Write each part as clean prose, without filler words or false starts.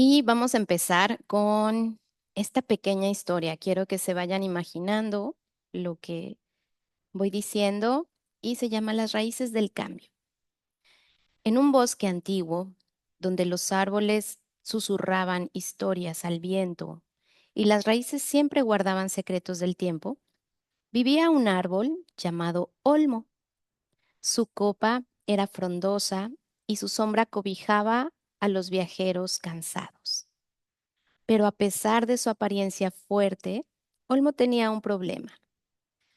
Y vamos a empezar con esta pequeña historia. Quiero que se vayan imaginando lo que voy diciendo y se llama Las raíces del cambio. En un bosque antiguo, donde los árboles susurraban historias al viento y las raíces siempre guardaban secretos del tiempo, vivía un árbol llamado Olmo. Su copa era frondosa y su sombra cobijaba a los viajeros cansados. Pero a pesar de su apariencia fuerte, Olmo tenía un problema.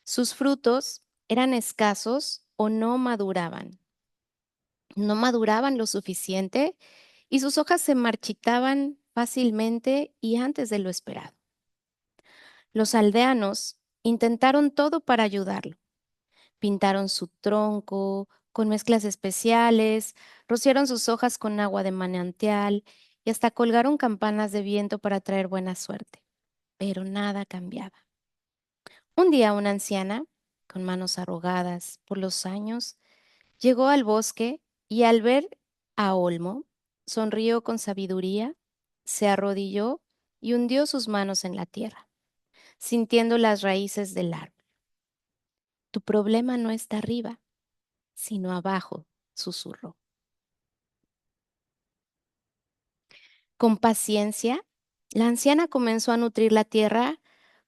Sus frutos eran escasos o no maduraban lo suficiente y sus hojas se marchitaban fácilmente y antes de lo esperado. Los aldeanos intentaron todo para ayudarlo. Pintaron su tronco con mezclas especiales, rociaron sus hojas con agua de manantial y hasta colgaron campanas de viento para traer buena suerte. Pero nada cambiaba. Un día una anciana, con manos arrugadas por los años, llegó al bosque y al ver a Olmo, sonrió con sabiduría, se arrodilló y hundió sus manos en la tierra, sintiendo las raíces del árbol. Tu problema no está arriba, sino abajo, susurró. Con paciencia, la anciana comenzó a nutrir la tierra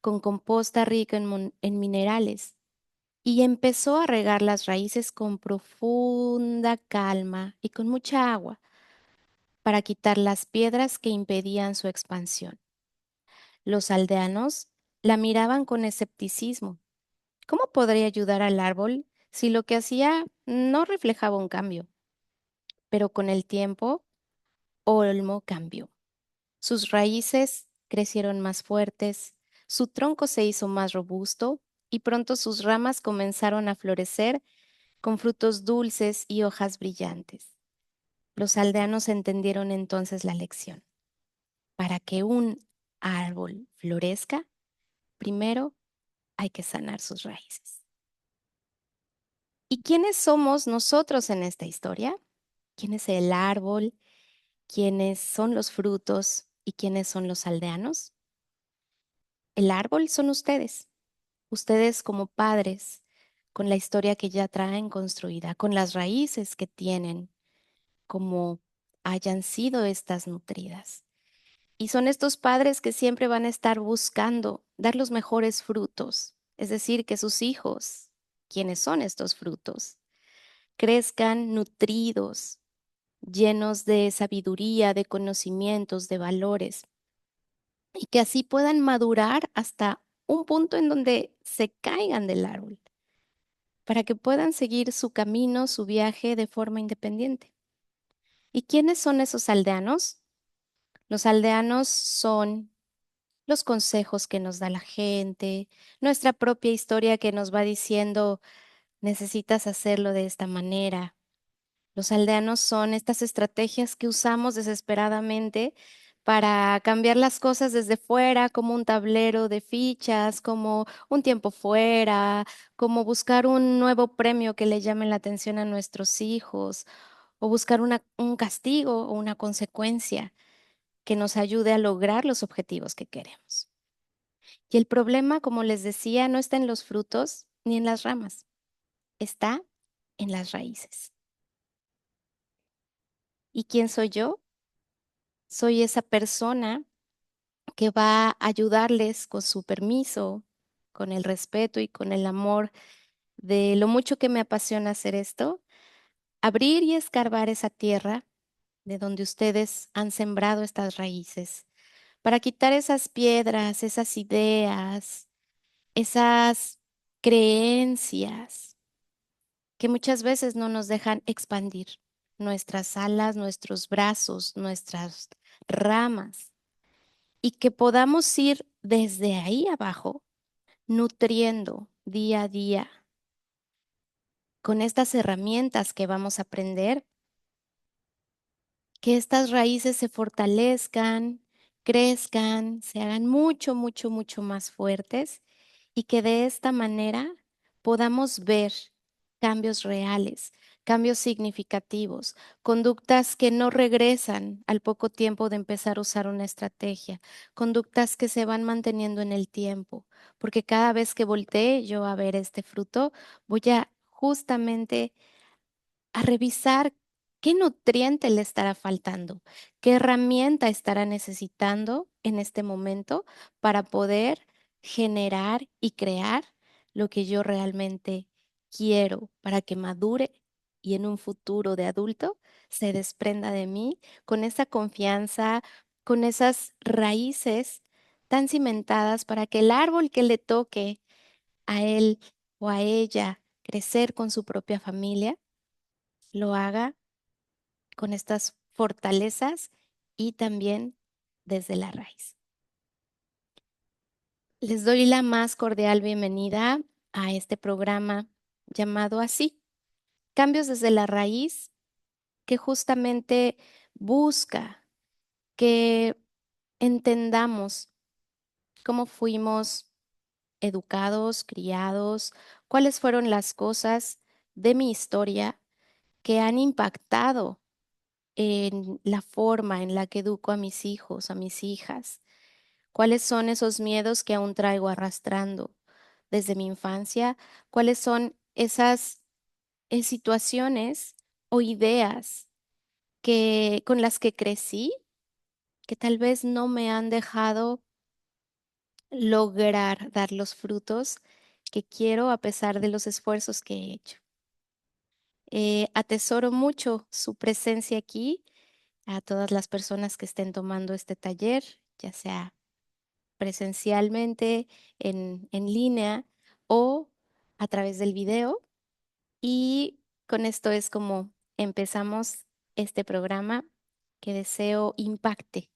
con composta rica en minerales y empezó a regar las raíces con profunda calma y con mucha agua para quitar las piedras que impedían su expansión. Los aldeanos la miraban con escepticismo. ¿Cómo podría ayudar al árbol si lo que hacía no reflejaba un cambio? Pero con el tiempo, Olmo cambió. Sus raíces crecieron más fuertes, su tronco se hizo más robusto y pronto sus ramas comenzaron a florecer con frutos dulces y hojas brillantes. Los aldeanos entendieron entonces la lección. Para que un árbol florezca, primero hay que sanar sus raíces. ¿Y quiénes somos nosotros en esta historia? ¿Quién es el árbol? ¿Quiénes son los frutos? ¿Y quiénes son los aldeanos? El árbol son ustedes como padres, con la historia que ya traen construida, con las raíces que tienen, como hayan sido estas nutridas. Y son estos padres que siempre van a estar buscando dar los mejores frutos, es decir, que sus hijos, quienes son estos frutos, crezcan nutridos, llenos de sabiduría, de conocimientos, de valores, y que así puedan madurar hasta un punto en donde se caigan del árbol, para que puedan seguir su camino, su viaje de forma independiente. ¿Y quiénes son esos aldeanos? Los aldeanos son los consejos que nos da la gente, nuestra propia historia que nos va diciendo, necesitas hacerlo de esta manera. Los aldeanos son estas estrategias que usamos desesperadamente para cambiar las cosas desde fuera, como un tablero de fichas, como un tiempo fuera, como buscar un nuevo premio que le llame la atención a nuestros hijos, o buscar un castigo o una consecuencia que nos ayude a lograr los objetivos que queremos. Y el problema, como les decía, no está en los frutos ni en las ramas, está en las raíces. ¿Y quién soy yo? Soy esa persona que va a ayudarles con su permiso, con el respeto y con el amor de lo mucho que me apasiona hacer esto, abrir y escarbar esa tierra de donde ustedes han sembrado estas raíces, para quitar esas piedras, esas ideas, esas creencias que muchas veces no nos dejan expandir nuestras alas, nuestros brazos, nuestras ramas, y que podamos ir desde ahí abajo nutriendo día a día con estas herramientas que vamos a aprender, que estas raíces se fortalezcan, crezcan, se hagan mucho, mucho, mucho más fuertes y que de esta manera podamos ver cambios reales, cambios significativos, conductas que no regresan al poco tiempo de empezar a usar una estrategia, conductas que se van manteniendo en el tiempo, porque cada vez que voltee yo a ver este fruto, voy a justamente a revisar qué nutriente le estará faltando, qué herramienta estará necesitando en este momento para poder generar y crear lo que yo realmente quiero para que madure y en un futuro de adulto se desprenda de mí con esa confianza, con esas raíces tan cimentadas para que el árbol que le toque a él o a ella crecer con su propia familia lo haga con estas fortalezas y también desde la raíz. Les doy la más cordial bienvenida a este programa llamado así, Cambios desde la raíz, que justamente busca que entendamos cómo fuimos educados, criados, cuáles fueron las cosas de mi historia que han impactado en la forma en la que educo a mis hijos, a mis hijas. ¿Cuáles son esos miedos que aún traigo arrastrando desde mi infancia? ¿Cuáles son esas situaciones o ideas con las que crecí que tal vez no me han dejado lograr dar los frutos que quiero a pesar de los esfuerzos que he hecho? Atesoro mucho su presencia aquí, a todas las personas que estén tomando este taller, ya sea presencialmente, en línea o a través del video. Y con esto es como empezamos este programa que deseo impacte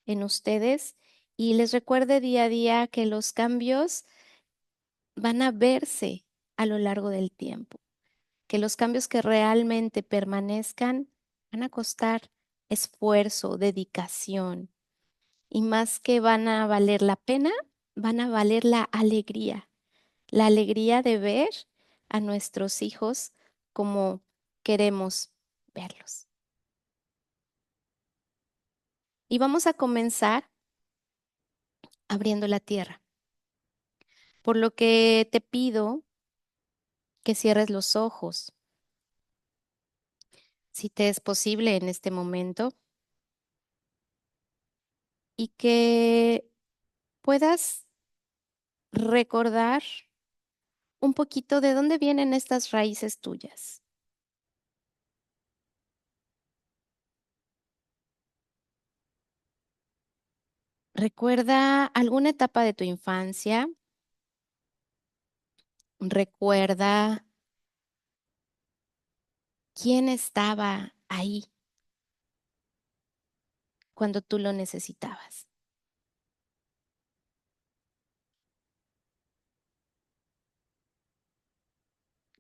en ustedes y les recuerde día a día que los cambios van a verse a lo largo del tiempo, que los cambios que realmente permanezcan van a costar esfuerzo, dedicación y más que van a valer la pena, van a valer la alegría de ver a nuestros hijos como queremos verlos. Y vamos a comenzar abriendo la tierra, por lo que te pido que cierres los ojos, si te es posible en este momento, y que puedas recordar un poquito de dónde vienen estas raíces tuyas. Recuerda alguna etapa de tu infancia, recuerda quién estaba ahí cuando tú lo necesitabas.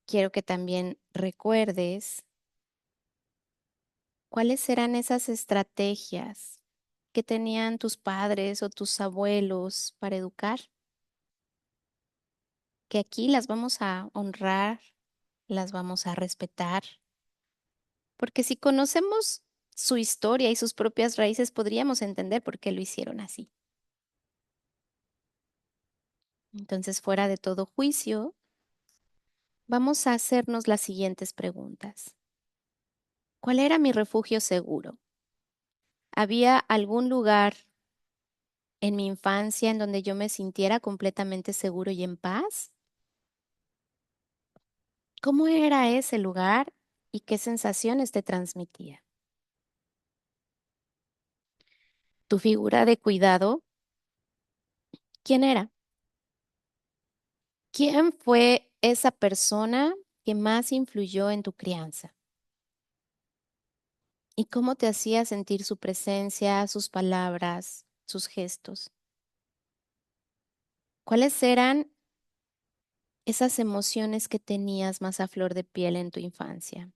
Quiero que también recuerdes cuáles eran esas estrategias que tenían tus padres o tus abuelos para educar, que aquí las vamos a honrar, las vamos a respetar, porque si conocemos su historia y sus propias raíces, podríamos entender por qué lo hicieron así. Entonces, fuera de todo juicio, vamos a hacernos las siguientes preguntas. ¿Cuál era mi refugio seguro? ¿Había algún lugar en mi infancia en donde yo me sintiera completamente seguro y en paz? ¿Cómo era ese lugar y qué sensaciones te transmitía? ¿Tu figura de cuidado? ¿Quién era? ¿Quién fue esa persona que más influyó en tu crianza? ¿Y cómo te hacía sentir su presencia, sus palabras, sus gestos? ¿Cuáles eran esas emociones que tenías más a flor de piel en tu infancia?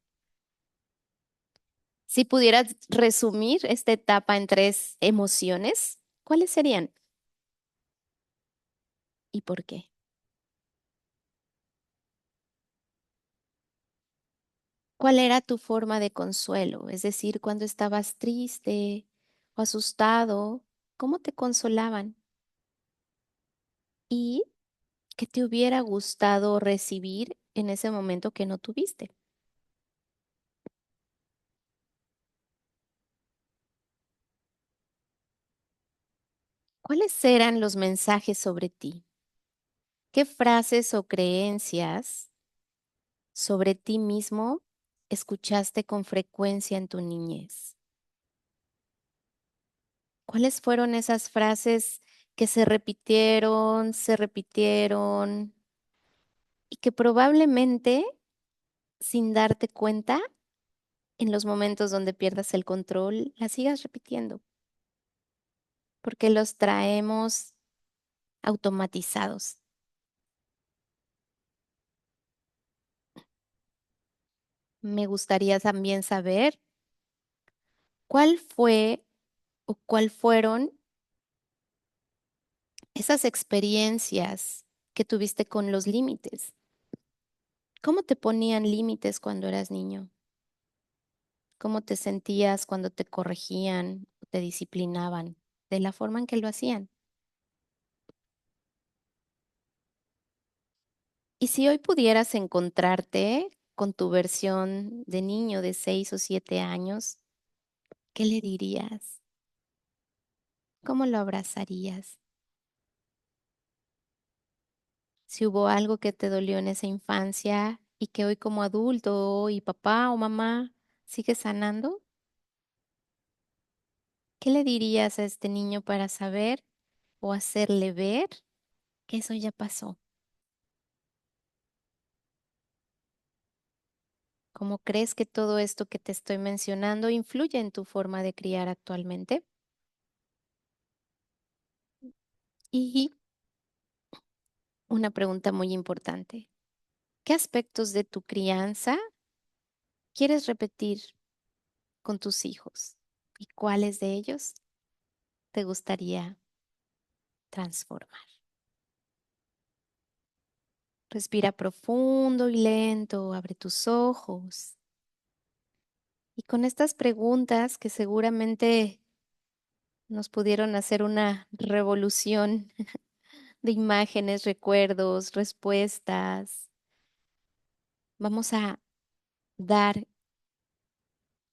Si pudieras resumir esta etapa en tres emociones, ¿cuáles serían y por qué? ¿Cuál era tu forma de consuelo? Es decir, cuando estabas triste o asustado, ¿cómo te consolaban? ¿Y qué te hubiera gustado recibir en ese momento que no tuviste? ¿Cuáles eran los mensajes sobre ti? ¿Qué frases o creencias sobre ti mismo escuchaste con frecuencia en tu niñez? ¿Cuáles fueron esas frases que se repitieron y que probablemente, sin darte cuenta, en los momentos donde pierdas el control, las sigas repitiendo, porque los traemos automatizados? Me gustaría también saber cuál fue o cuál fueron esas experiencias que tuviste con los límites. ¿Cómo te ponían límites cuando eras niño? ¿Cómo te sentías cuando te corregían o te disciplinaban de la forma en que lo hacían? Y si hoy pudieras encontrarte con tu versión de niño de 6 o 7 años, ¿qué le dirías? ¿Cómo lo abrazarías? Si hubo algo que te dolió en esa infancia y que hoy como adulto y papá o mamá sigues sanando, ¿qué le dirías a este niño para saber o hacerle ver que eso ya pasó? ¿Cómo crees que todo esto que te estoy mencionando influye en tu forma de criar actualmente? Y una pregunta muy importante. ¿Qué aspectos de tu crianza quieres repetir con tus hijos? ¿Y cuáles de ellos te gustaría transformar? Respira profundo y lento, abre tus ojos. Y con estas preguntas que seguramente nos pudieron hacer una revolución de imágenes, recuerdos, respuestas, vamos a dar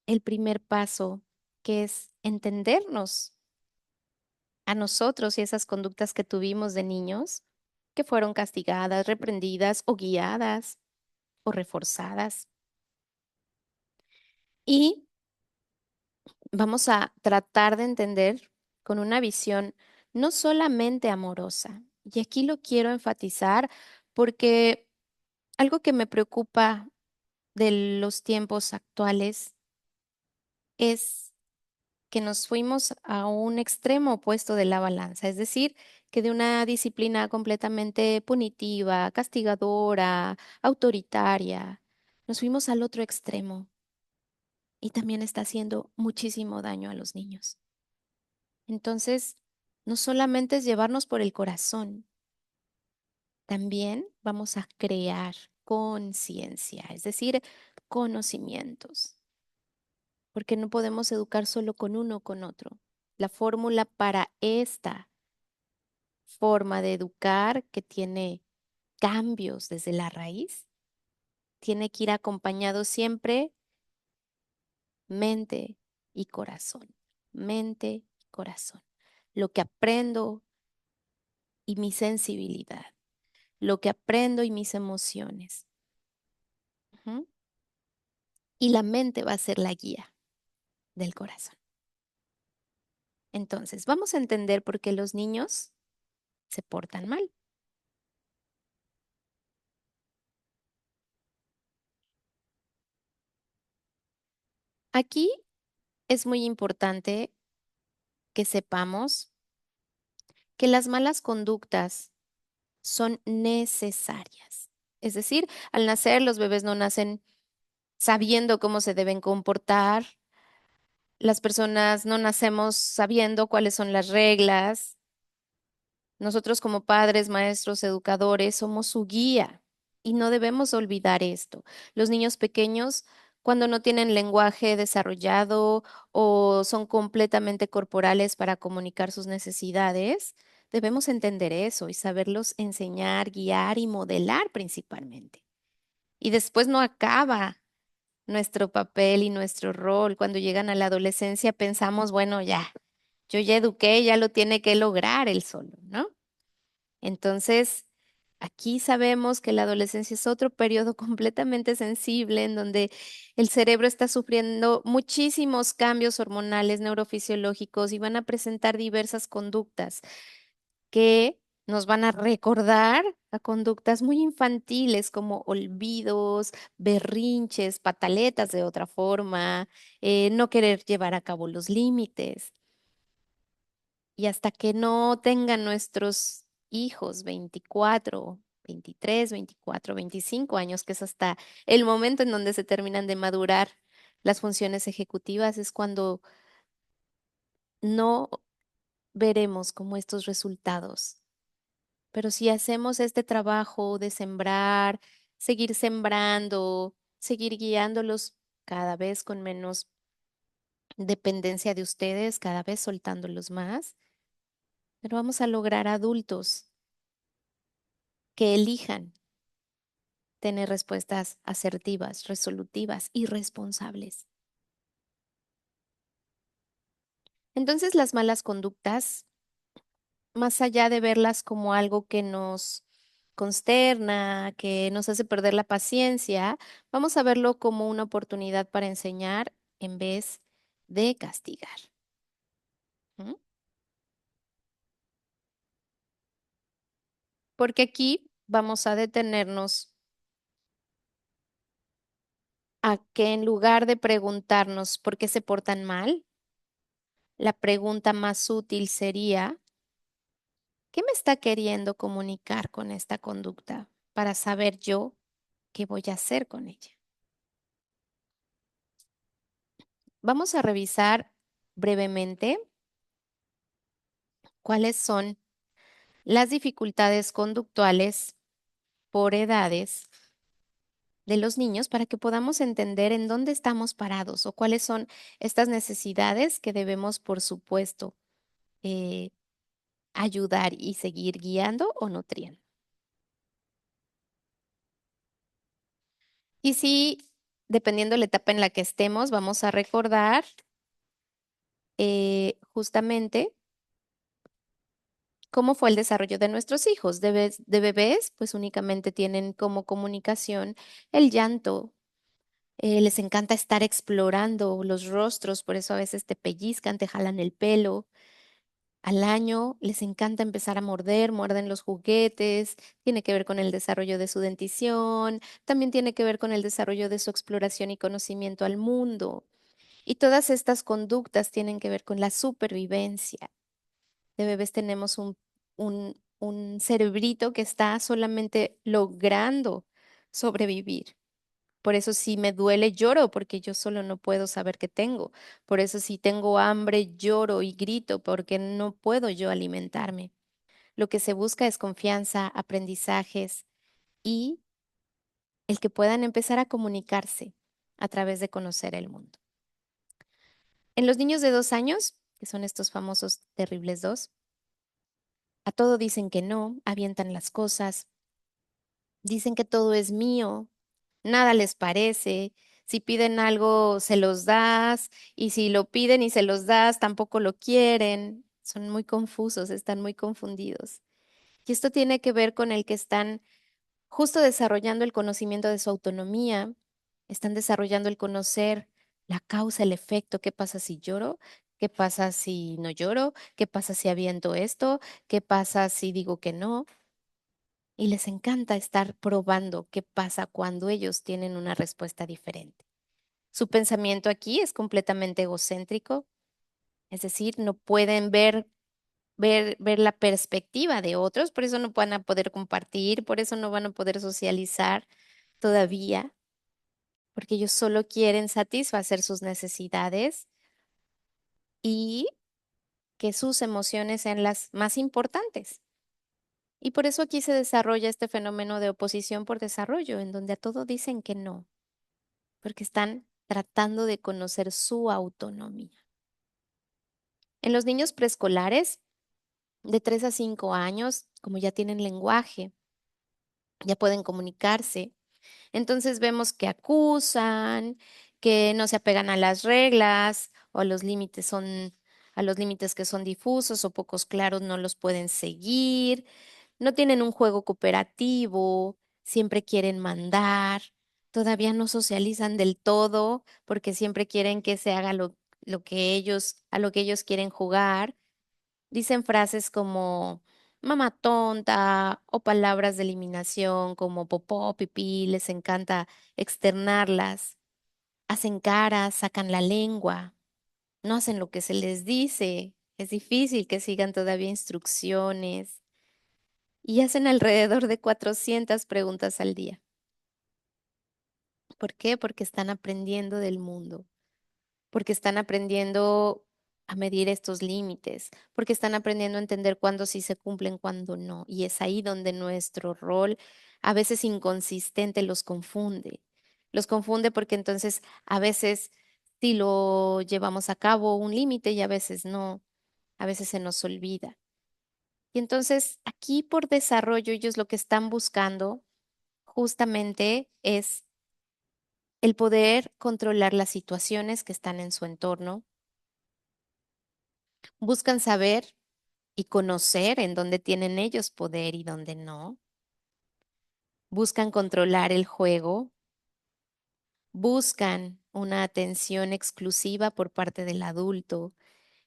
el primer paso, que es entendernos a nosotros y esas conductas que tuvimos de niños, que fueron castigadas, reprendidas o guiadas o reforzadas. Y vamos a tratar de entender con una visión no solamente amorosa. Y aquí lo quiero enfatizar porque algo que me preocupa de los tiempos actuales es que nos fuimos a un extremo opuesto de la balanza, es decir, que de una disciplina completamente punitiva, castigadora, autoritaria, nos fuimos al otro extremo y también está haciendo muchísimo daño a los niños. Entonces, no solamente es llevarnos por el corazón, también vamos a crear conciencia, es decir, conocimientos, porque no podemos educar solo con uno o con otro. La fórmula para esta forma de educar que tiene cambios desde la raíz, tiene que ir acompañado siempre mente y corazón, mente y corazón. Lo que aprendo y mi sensibilidad, lo que aprendo y mis emociones. Ujú. Y la mente va a ser la guía del corazón. Entonces, vamos a entender por qué los niños se portan mal. Aquí es muy importante que sepamos que las malas conductas son necesarias. Es decir, al nacer los bebés no nacen sabiendo cómo se deben comportar, las personas no nacemos sabiendo cuáles son las reglas. Nosotros como padres, maestros, educadores, somos su guía y no debemos olvidar esto. Los niños pequeños, cuando no tienen lenguaje desarrollado o son completamente corporales para comunicar sus necesidades, debemos entender eso y saberlos enseñar, guiar y modelar principalmente. Y después no acaba nuestro papel y nuestro rol. Cuando llegan a la adolescencia pensamos, bueno, ya, yo ya eduqué, ya lo tiene que lograr él solo, ¿no? Entonces, aquí sabemos que la adolescencia es otro periodo completamente sensible en donde el cerebro está sufriendo muchísimos cambios hormonales, neurofisiológicos y van a presentar diversas conductas que nos van a recordar a conductas muy infantiles como olvidos, berrinches, pataletas de otra forma, no querer llevar a cabo los límites. Y hasta que no tengan nuestros hijos 24, 23, 24, 25 años, que es hasta el momento en donde se terminan de madurar las funciones ejecutivas, es cuando no veremos como estos resultados. Pero si hacemos este trabajo de sembrar, seguir sembrando, seguir guiándolos cada vez con menos dependencia de ustedes, cada vez soltándolos más, pero vamos a lograr adultos que elijan tener respuestas asertivas, resolutivas y responsables. Entonces, las malas conductas, más allá de verlas como algo que nos consterna, que nos hace perder la paciencia, vamos a verlo como una oportunidad para enseñar en vez de castigar. ¿Mm? Porque aquí vamos a detenernos a que en lugar de preguntarnos por qué se portan mal, la pregunta más útil sería, ¿qué me está queriendo comunicar con esta conducta para saber yo qué voy a hacer con ella? Vamos a revisar brevemente cuáles son las dificultades conductuales por edades de los niños para que podamos entender en dónde estamos parados o cuáles son estas necesidades que debemos, por supuesto, eh, ayudar y seguir guiando o nutriendo. Y sí, dependiendo de la etapa en la que estemos, vamos a recordar justamente cómo fue el desarrollo de nuestros hijos. De bebés, pues únicamente tienen como comunicación el llanto. Les encanta estar explorando los rostros, por eso a veces te pellizcan, te jalan el pelo. Al año les encanta empezar a morder, muerden los juguetes, tiene que ver con el desarrollo de su dentición, también tiene que ver con el desarrollo de su exploración y conocimiento al mundo. Y todas estas conductas tienen que ver con la supervivencia. De bebés tenemos un cerebrito que está solamente logrando sobrevivir. Por eso si me duele, lloro, porque yo solo no puedo saber qué tengo. Por eso si tengo hambre, lloro y grito, porque no puedo yo alimentarme. Lo que se busca es confianza, aprendizajes y el que puedan empezar a comunicarse a través de conocer el mundo. En los niños de 2 años, que son estos famosos terribles dos, a todo dicen que no, avientan las cosas, dicen que todo es mío, nada les parece. Si piden algo, se los das, y si lo piden y se los das, tampoco lo quieren. Son muy confusos, están muy confundidos. Y esto tiene que ver con el que están justo desarrollando el conocimiento de su autonomía, están desarrollando el conocer la causa, el efecto, qué pasa si lloro, qué pasa si no lloro, qué pasa si aviento esto, qué pasa si digo que no. Y les encanta estar probando qué pasa cuando ellos tienen una respuesta diferente. Su pensamiento aquí es completamente egocéntrico, es decir, no pueden ver la perspectiva de otros, por eso no van a poder compartir, por eso no van a poder socializar todavía, porque ellos solo quieren satisfacer sus necesidades y que sus emociones sean las más importantes. Y por eso aquí se desarrolla este fenómeno de oposición por desarrollo, en donde a todo dicen que no, porque están tratando de conocer su autonomía. En los niños preescolares, de 3 a 5 años, como ya tienen lenguaje, ya pueden comunicarse. Entonces vemos que acusan, que no se apegan a las reglas o a los límites que son difusos o pocos claros, no los pueden seguir, no tienen un juego cooperativo, siempre quieren mandar, todavía no socializan del todo porque siempre quieren que se haga a lo que ellos quieren jugar. Dicen frases como mamá tonta o palabras de eliminación como popó, pipí, les encanta externarlas. Hacen caras, sacan la lengua, no hacen lo que se les dice. Es difícil que sigan todavía instrucciones y hacen alrededor de 400 preguntas al día. ¿Por qué? Porque están aprendiendo del mundo, porque están aprendiendo a medir estos límites, porque están aprendiendo a entender cuándo sí se cumplen, cuándo no. Y es ahí donde nuestro rol, a veces inconsistente, los confunde. Los confunde porque entonces a veces sí lo llevamos a cabo un límite y a veces no, a veces se nos olvida. Y entonces aquí por desarrollo ellos lo que están buscando justamente es el poder controlar las situaciones que están en su entorno. Buscan saber y conocer en dónde tienen ellos poder y dónde no. Buscan controlar el juego. Buscan una atención exclusiva por parte del adulto.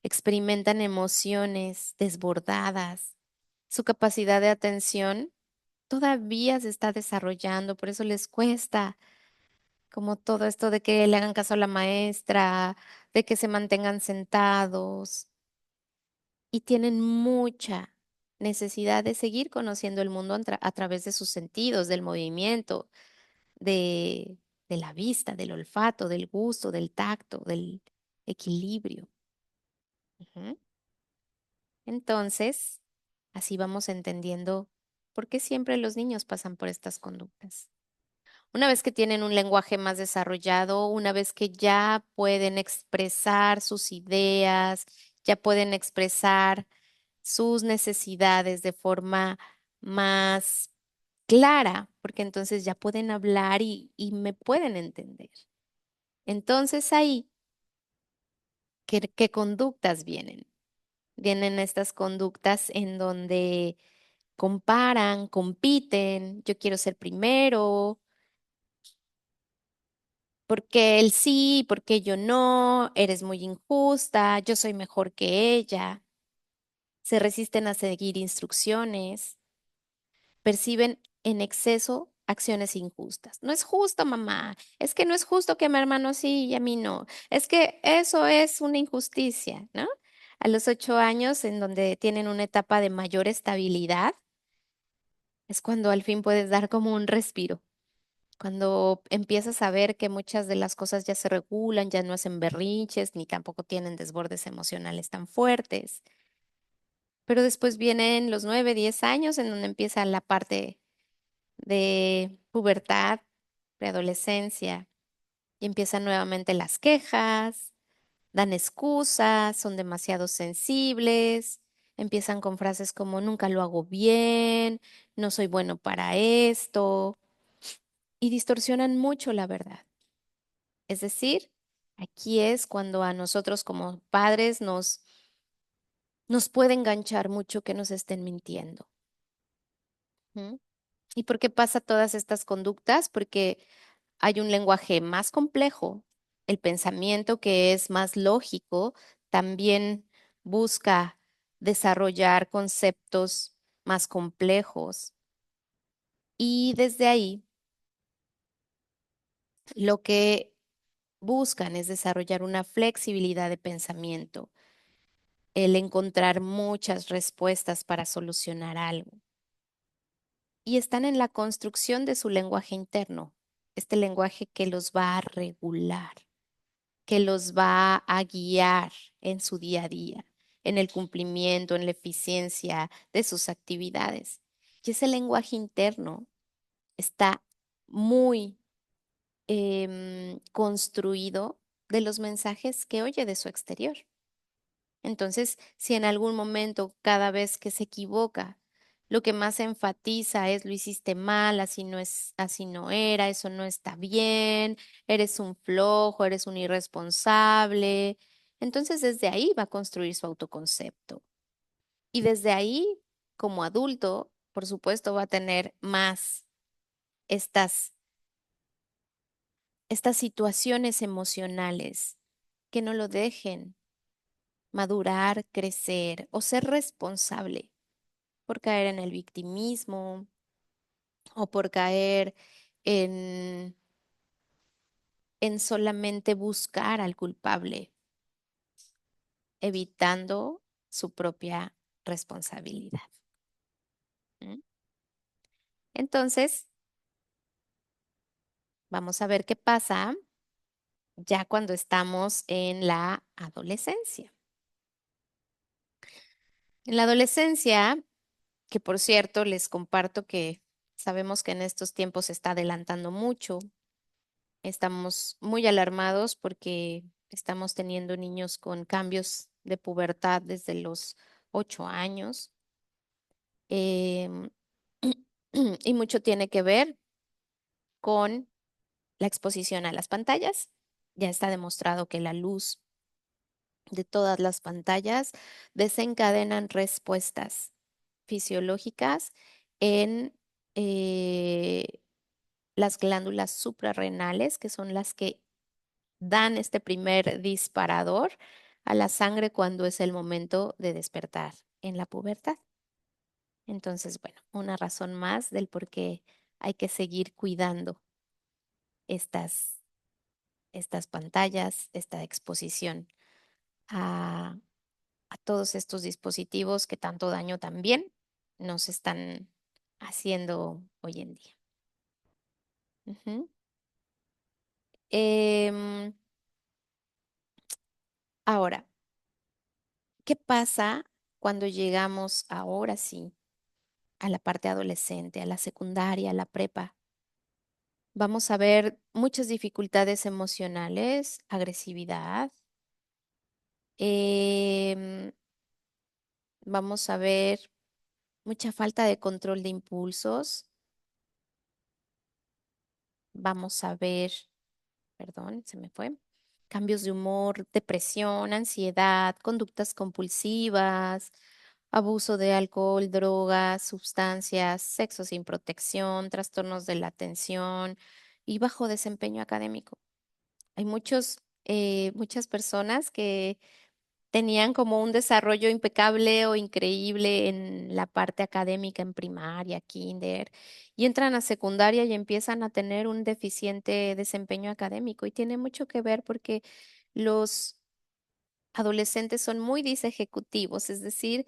Experimentan emociones desbordadas. Su capacidad de atención todavía se está desarrollando, por eso les cuesta, como todo esto de que le hagan caso a la maestra, de que se mantengan sentados y tienen mucha necesidad de seguir conociendo el mundo a través de sus sentidos, del movimiento, de, de la vista, del olfato, del gusto, del tacto, del equilibrio. Ujú. Entonces, así vamos entendiendo por qué siempre los niños pasan por estas conductas. Una vez que tienen un lenguaje más desarrollado, una vez que ya pueden expresar sus ideas, ya pueden expresar sus necesidades de forma más clara, porque entonces ya pueden hablar y me pueden entender. Entonces ahí, ¿qué conductas vienen? Vienen estas conductas en donde comparan, compiten, yo quiero ser primero, porque él sí, porque yo no, eres muy injusta, yo soy mejor que ella, se resisten a seguir instrucciones, perciben en exceso acciones injustas. No es justo, mamá, es que no es justo que a mi hermano sí y a mí no, es que eso es una injusticia, ¿no? A los 8 años, en donde tienen una etapa de mayor estabilidad, es cuando al fin puedes dar como un respiro. Cuando empiezas a ver que muchas de las cosas ya se regulan, ya no hacen berrinches, ni tampoco tienen desbordes emocionales tan fuertes. Pero después vienen los 9, 10 años en donde empieza la parte de pubertad, preadolescencia, y empiezan nuevamente las quejas, dan excusas, son demasiado sensibles, empiezan con frases como nunca lo hago bien, no soy bueno para esto, y distorsionan mucho la verdad. Es decir, aquí es cuando a nosotros como padres nos puede enganchar mucho que nos estén mintiendo. ¿Mm? ¿Y por qué pasa todas estas conductas? Porque hay un lenguaje más complejo, el pensamiento que es más lógico también busca desarrollar conceptos más complejos y desde ahí lo que buscan es desarrollar una flexibilidad de pensamiento, el encontrar muchas respuestas para solucionar algo. Y están en la construcción de su lenguaje interno, este lenguaje que los va a regular, que los va a guiar en su día a día, en el cumplimiento, en la eficiencia de sus actividades. Y ese lenguaje interno está muy construido de los mensajes que oye de su exterior. Entonces, si en algún momento, cada vez que se equivoca, lo que más enfatiza es lo hiciste mal, así no es, así no era, eso no está bien, eres un flojo, eres un irresponsable. Entonces, desde ahí va a construir su autoconcepto. Y desde ahí, como adulto, por supuesto, va a tener más estas, estas situaciones emocionales que no lo dejen madurar, crecer o ser responsable por caer en el victimismo o por caer en, en solamente buscar al culpable, evitando su propia responsabilidad. ¿Mm? Entonces, vamos a ver qué pasa ya cuando estamos en la adolescencia. En la adolescencia, que por cierto les comparto que sabemos que en estos tiempos se está adelantando mucho. Estamos muy alarmados porque estamos teniendo niños con cambios de pubertad desde los 8 años. em, y mucho tiene que ver con la exposición a las pantallas. Ya está demostrado que la luz de todas las pantallas desencadenan respuestas fisiológicas en eh, las glándulas suprarrenales, que son las que dan este primer disparador a la sangre cuando es el momento de despertar en la pubertad. Entonces, bueno, una razón más del por qué hay que seguir cuidando estas, estas pantallas, esta exposición a, a todos estos dispositivos que tanto daño también nos están haciendo hoy en día. Ujú. Em, Ahora, ¿qué pasa cuando llegamos ahora sí a la parte adolescente, a la secundaria, a la prepa? Vamos a ver muchas dificultades emocionales, agresividad. em, Vamos a ver mucha falta de control de impulsos. Vamos a ver, perdón, se me fue. Cambios de humor, depresión, ansiedad, conductas compulsivas, abuso de alcohol, drogas, sustancias, sexo sin protección, trastornos de la atención y bajo desempeño académico. Hay muchas personas que tenían como un desarrollo impecable o increíble en la parte académica en primaria, kinder, y entran a secundaria y empiezan a tener un deficiente desempeño académico. Y tiene mucho que ver porque los adolescentes son muy disejecutivos, es decir,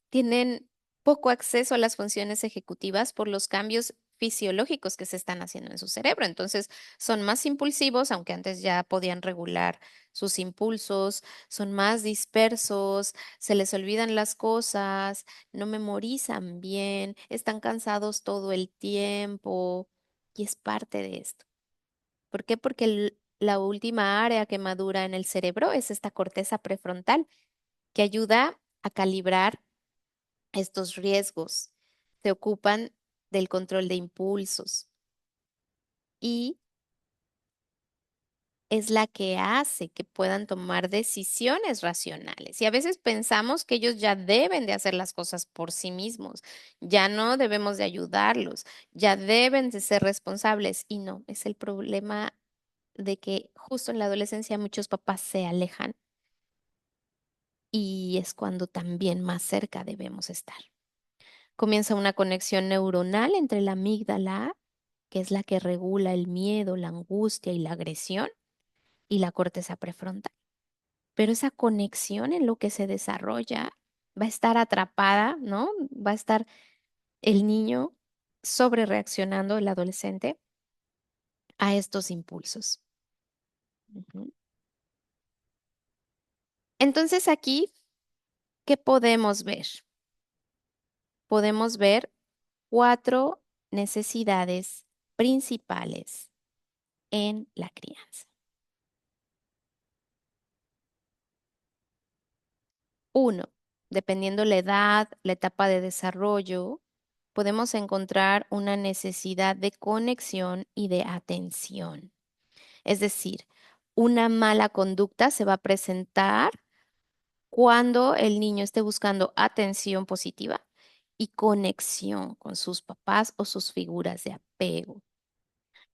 tienen poco acceso a las funciones ejecutivas por los cambios fisiológicos que se están haciendo en su cerebro. Entonces, son más impulsivos, aunque antes ya podían regular sus impulsos, son más dispersos, se les olvidan las cosas, no memorizan bien, están cansados todo el tiempo y es parte de esto. ¿Por qué? Porque la última área que madura en el cerebro es esta corteza prefrontal que ayuda a calibrar estos riesgos. Se ocupan del control de impulsos y es la que hace que puedan tomar decisiones racionales. Y a veces pensamos que ellos ya deben de hacer las cosas por sí mismos, ya no debemos de ayudarlos, ya deben de ser responsables. Y no, es el problema de que justo en la adolescencia muchos papás se alejan y es cuando también más cerca debemos estar. Comienza una conexión neuronal entre la amígdala, que es la que regula el miedo, la angustia y la agresión, y la corteza prefrontal. Pero esa conexión en lo que se desarrolla va a estar atrapada, ¿no? Va a estar el niño sobre reaccionando, el adolescente, a estos impulsos. Ujú. Entonces aquí, ¿qué podemos ver? Podemos ver cuatro necesidades principales en la crianza. Uno, dependiendo la edad, la etapa de desarrollo, podemos encontrar una necesidad de conexión y de atención. Es decir, una mala conducta se va a presentar cuando el niño esté buscando atención positiva y conexión con sus papás o sus figuras de apego.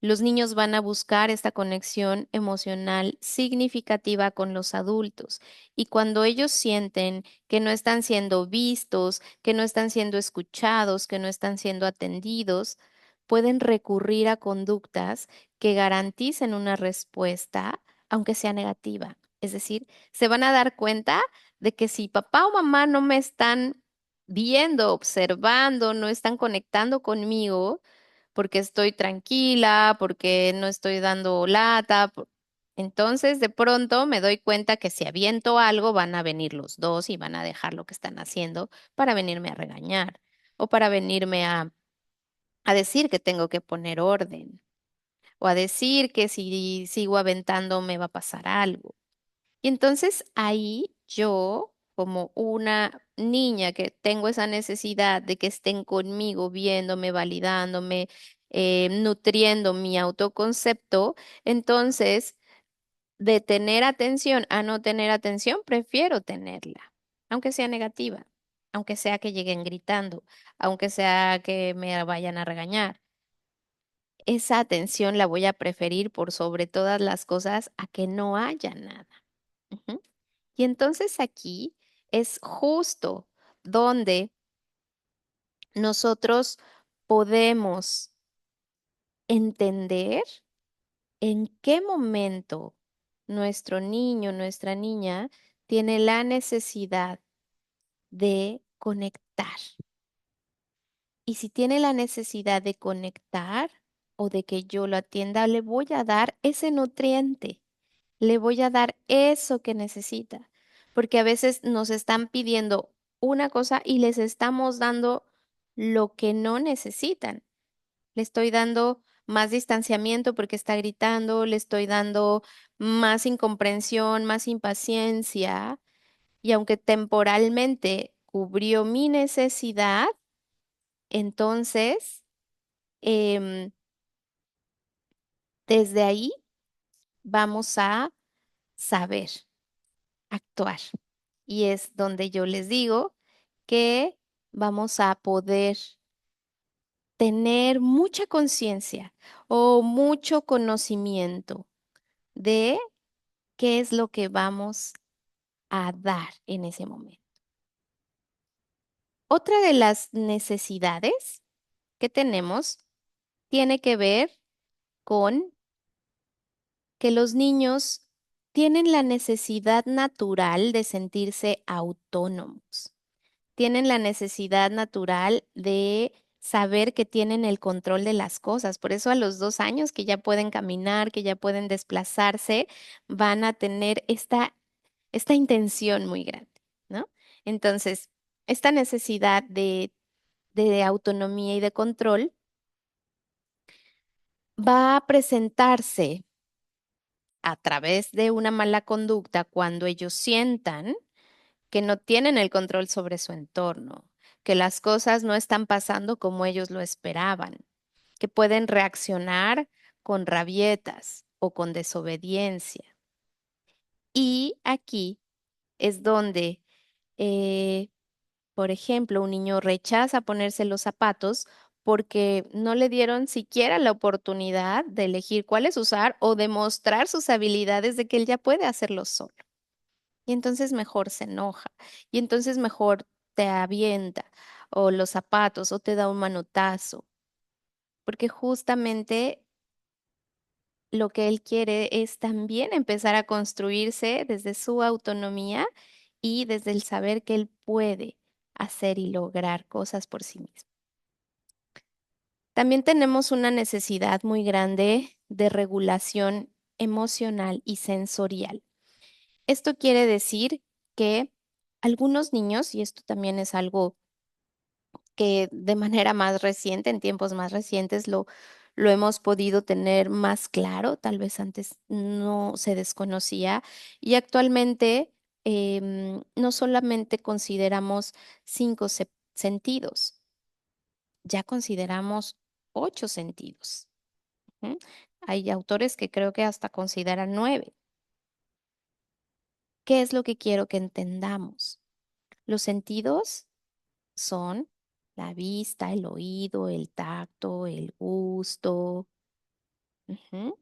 Los niños van a buscar esta conexión emocional significativa con los adultos y cuando ellos sienten que no están siendo vistos, que no están siendo escuchados, que no están siendo atendidos, pueden recurrir a conductas que garanticen una respuesta, aunque sea negativa. Es decir, se van a dar cuenta de que si papá o mamá no me están viendo, observando, no están conectando conmigo, porque estoy tranquila, porque no estoy dando lata. Entonces, de pronto me doy cuenta que si aviento algo, van a venir los dos y van a dejar lo que están haciendo para venirme a regañar o para venirme a decir que tengo que poner orden o a decir que si sigo aventando me va a pasar algo. Y entonces ahí yo, como una niña que tengo esa necesidad de que estén conmigo, viéndome, validándome, nutriendo mi autoconcepto, entonces de tener atención a no tener atención, prefiero tenerla, aunque sea negativa, aunque sea que lleguen gritando, aunque sea que me vayan a regañar. Esa atención la voy a preferir por sobre todas las cosas a que no haya nada. Ujú. Y entonces aquí es justo donde nosotros podemos entender en qué momento nuestro niño, nuestra niña tiene la necesidad de conectar. Y si tiene la necesidad de conectar o de que yo lo atienda, le voy a dar ese nutriente. Le voy a dar eso que necesita, porque a veces nos están pidiendo una cosa y les estamos dando lo que no necesitan. Le estoy dando más distanciamiento porque está gritando, le estoy dando más incomprensión, más impaciencia, y aunque temporalmente cubrió mi necesidad, entonces em, desde ahí vamos a saber actuar. Y es donde yo les digo que vamos a poder tener mucha conciencia o mucho conocimiento de qué es lo que vamos a dar en ese momento. Otra de las necesidades que tenemos tiene que ver con que los niños tienen la necesidad natural de sentirse autónomos. Tienen la necesidad natural de saber que tienen el control de las cosas. Por eso a los 2 años que ya pueden caminar, que ya pueden desplazarse, van a tener esta intención muy grande, ¿no? Entonces, esta necesidad de autonomía y de control va a presentarse a través de una mala conducta cuando ellos sientan que no tienen el control sobre su entorno, que las cosas no están pasando como ellos lo esperaban, que pueden reaccionar con rabietas o con desobediencia. Y aquí es donde, eh, por ejemplo, un niño rechaza ponerse los zapatos porque no le dieron siquiera la oportunidad de elegir cuáles usar o demostrar sus habilidades de que él ya puede hacerlo solo. Y entonces mejor se enoja. Y entonces mejor te avienta o los zapatos o te da un manotazo. Porque justamente lo que él quiere es también empezar a construirse desde su autonomía y desde el saber que él puede hacer y lograr cosas por sí mismo. También tenemos una necesidad muy grande de regulación emocional y sensorial. Esto quiere decir que algunos niños, y esto también es algo que de manera más reciente, en tiempos más recientes, lo lo hemos podido tener más claro, tal vez antes no se desconocía y actualmente no solamente consideramos cinco sentidos, ya consideramos ocho sentidos. ¿M? Hay autores que creo que hasta consideran nueve. ¿Qué es lo que quiero que entendamos? Los sentidos son la vista, el oído, el tacto, el gusto. Ujú.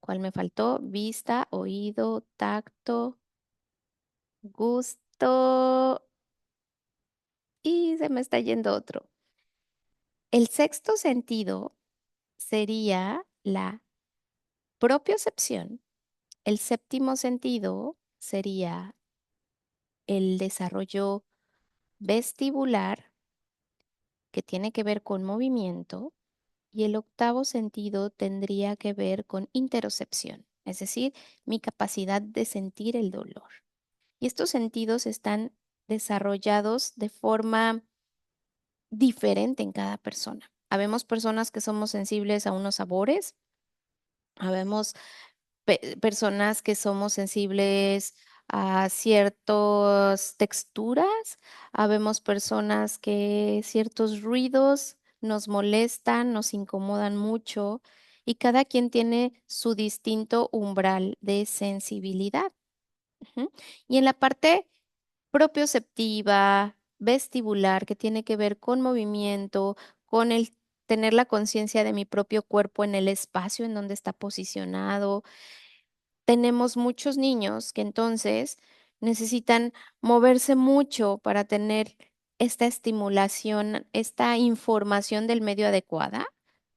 ¿Cuál me faltó? Vista, oído, tacto, gusto y se me está yendo otro. El sexto sentido sería la propiocepción. El séptimo sentido sería el desarrollo vestibular, que tiene que ver con movimiento, y el octavo sentido tendría que ver con interocepción, es decir, mi capacidad de sentir el dolor. Y estos sentidos están desarrollados de forma diferente en cada persona. Habemos personas que somos sensibles a unos sabores, habemos personas que somos sensibles a ciertas texturas, habemos personas que ciertos ruidos nos molestan, nos incomodan mucho y cada quien tiene su distinto umbral de sensibilidad. Ujú. Y en la parte propioceptiva, vestibular, que tiene que ver con movimiento, con el tener la conciencia de mi propio cuerpo en el espacio en donde está posicionado. Tenemos muchos niños que entonces necesitan moverse mucho para tener esta estimulación, esta información del medio adecuada,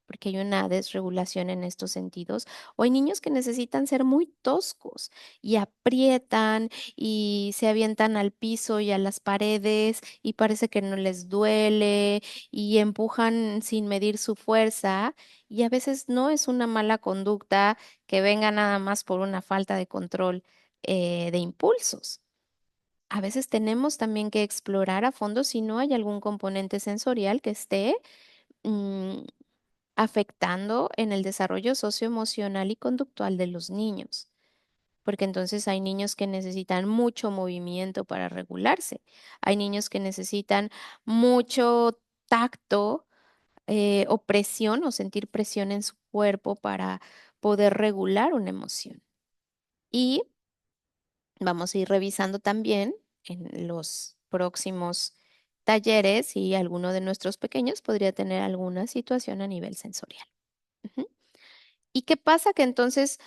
porque hay una desregulación en estos sentidos. O hay niños que necesitan ser muy toscos y aprietan y se avientan al piso y a las paredes y parece que no les duele y empujan sin medir su fuerza. Y a veces no es una mala conducta que venga nada más por una falta de control de impulsos. A veces tenemos también que explorar a fondo si no hay algún componente sensorial que esté mm, afectando en el desarrollo socioemocional y conductual de los niños. Porque entonces hay niños que necesitan mucho movimiento para regularse. Hay niños que necesitan mucho tacto o presión o sentir presión en su cuerpo para poder regular una emoción. Y vamos a ir revisando también en los próximos talleres si alguno de nuestros pequeños podría tener alguna situación a nivel sensorial. Ujú. ¿Y qué pasa? Que entonces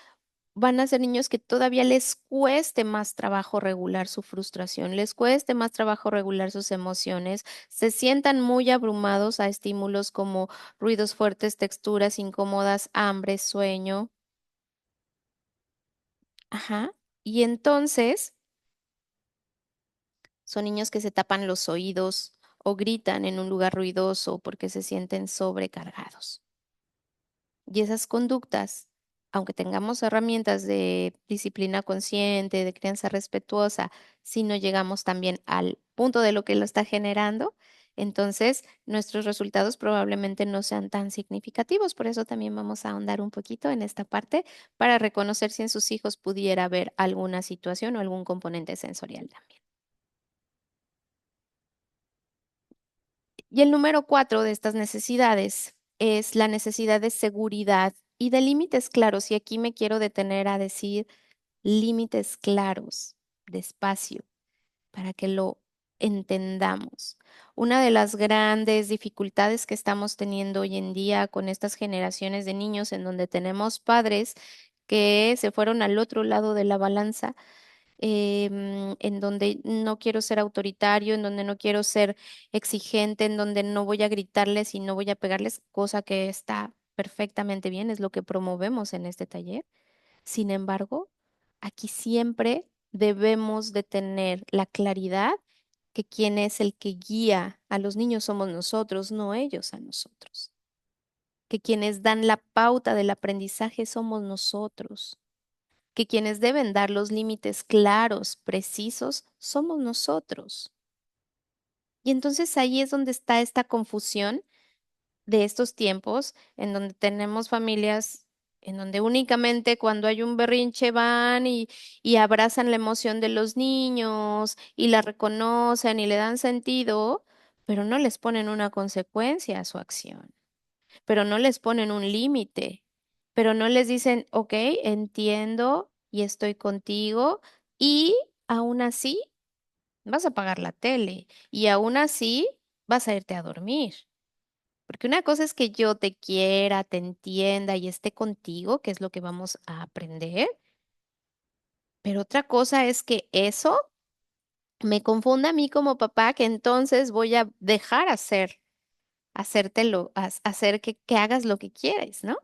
van a ser niños que todavía les cueste más trabajo regular su frustración, les cueste más trabajo regular sus emociones, se sientan muy abrumados a estímulos como ruidos fuertes, texturas incómodas, hambre, sueño. Ajá. Y entonces son niños que se tapan los oídos o gritan en un lugar ruidoso porque se sienten sobrecargados. Y esas conductas, aunque tengamos herramientas de disciplina consciente, de crianza respetuosa, si no llegamos también al punto de lo que lo está generando, entonces nuestros resultados probablemente no sean tan significativos. Por eso también vamos a ahondar un poquito en esta parte para reconocer si en sus hijos pudiera haber alguna situación o algún componente sensorial también. Y el número cuatro de estas necesidades es la necesidad de seguridad y de límites claros. Y aquí me quiero detener a decir límites claros, despacio, para que lo entendamos. Una de las grandes dificultades que estamos teniendo hoy en día con estas generaciones de niños en donde tenemos padres que se fueron al otro lado de la balanza, en donde no quiero ser autoritario, en donde no quiero ser exigente, en donde no voy a gritarles y no voy a pegarles, cosa que está perfectamente bien, es lo que promovemos en este taller. Sin embargo, aquí siempre debemos de tener la claridad que quien es el que guía a los niños somos nosotros, no ellos a nosotros. Que quienes dan la pauta del aprendizaje somos nosotros, que quienes deben dar los límites claros, precisos, somos nosotros. Y entonces ahí es donde está esta confusión de estos tiempos en donde tenemos familias en donde únicamente cuando hay un berrinche van y abrazan la emoción de los niños y la reconocen y le dan sentido, pero no les ponen una consecuencia a su acción, pero no les ponen un límite, pero no les dicen, ok, entiendo y estoy contigo y aún así vas a apagar la tele y aún así vas a irte a dormir. Porque una cosa es que yo te quiera, te entienda y esté contigo, que es lo que vamos a aprender, pero otra cosa es que eso me confunda a mí como papá, que entonces voy a dejar hacer que hagas lo que quieres, ¿no?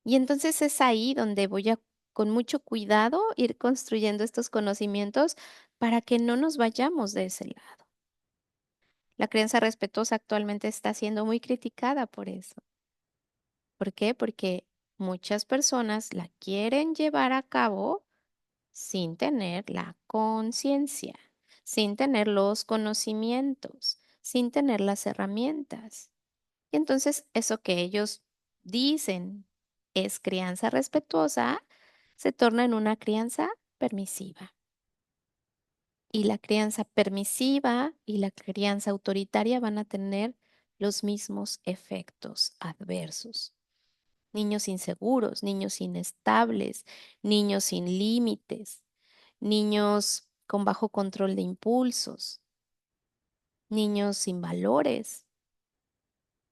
Y entonces es ahí donde voy a, con mucho cuidado, ir construyendo estos conocimientos para que no nos vayamos de ese lado. La crianza respetuosa actualmente está siendo muy criticada por eso. ¿Por qué? Porque muchas personas la quieren llevar a cabo sin tener la conciencia, sin tener los conocimientos, sin tener las herramientas. Y entonces eso que ellos dicen es crianza respetuosa, se torna en una crianza permisiva. Y la crianza permisiva y la crianza autoritaria van a tener los mismos efectos adversos. Niños inseguros, niños inestables, niños sin límites, niños con bajo control de impulsos, niños sin valores,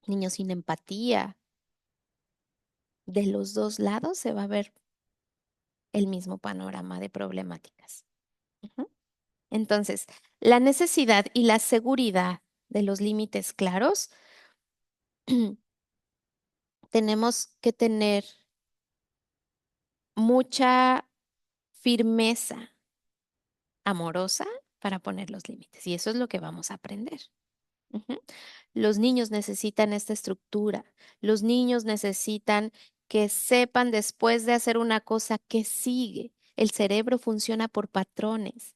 niños sin empatía. De los dos lados se va a ver el mismo panorama de problemáticas. Ujú. Entonces, la necesidad y la seguridad de los límites claros, tenemos que tener mucha firmeza amorosa para poner los límites. Y eso es lo que vamos a aprender. Ujú. Los niños necesitan esta estructura. Los niños necesitan que sepan después de hacer una cosa que sigue. El cerebro funciona por patrones.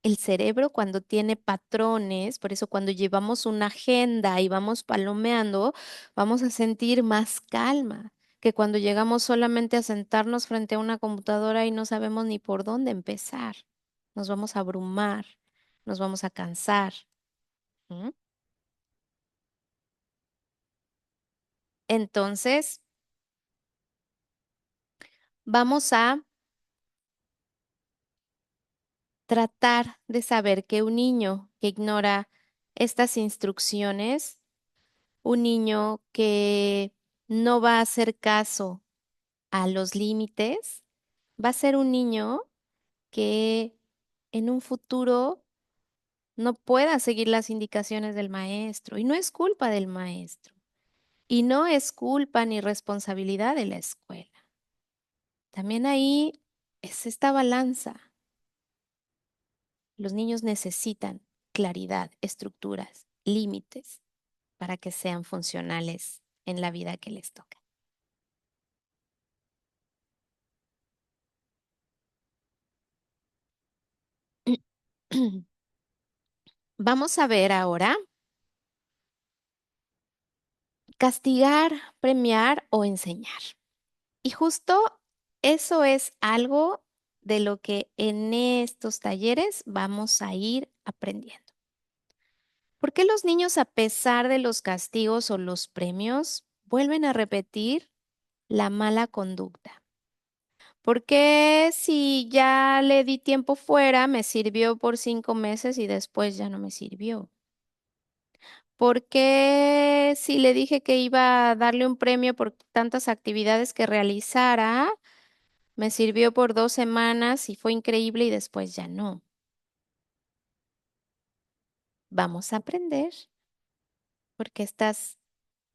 El cerebro cuando tiene patrones, por eso cuando llevamos una agenda y vamos palomeando, vamos a sentir más calma que cuando llegamos solamente a sentarnos frente a una computadora y no sabemos ni por dónde empezar. Nos vamos a abrumar, nos vamos a cansar. ¿Mm? Entonces, vamos a tratar de saber que un niño que ignora estas instrucciones, un niño que no va a hacer caso a los límites, va a ser un niño que en un futuro no pueda seguir las indicaciones del maestro. Y no es culpa del maestro. Y no es culpa ni responsabilidad de la escuela. También ahí es esta balanza. Los niños necesitan claridad, estructuras, límites para que sean funcionales en la vida que les toca. Vamos a ver ahora castigar, premiar o enseñar. Y justo eso es algo de lo que en estos talleres vamos a ir aprendiendo. ¿Por qué los niños, a pesar de los castigos o los premios, vuelven a repetir la mala conducta? ¿Por qué si ya le di tiempo fuera, me sirvió por 5 meses y después ya no me sirvió? ¿Por qué si le dije que iba a darle un premio por tantas actividades que realizara, me sirvió por 2 semanas y fue increíble y después ya no? Vamos a aprender porque estas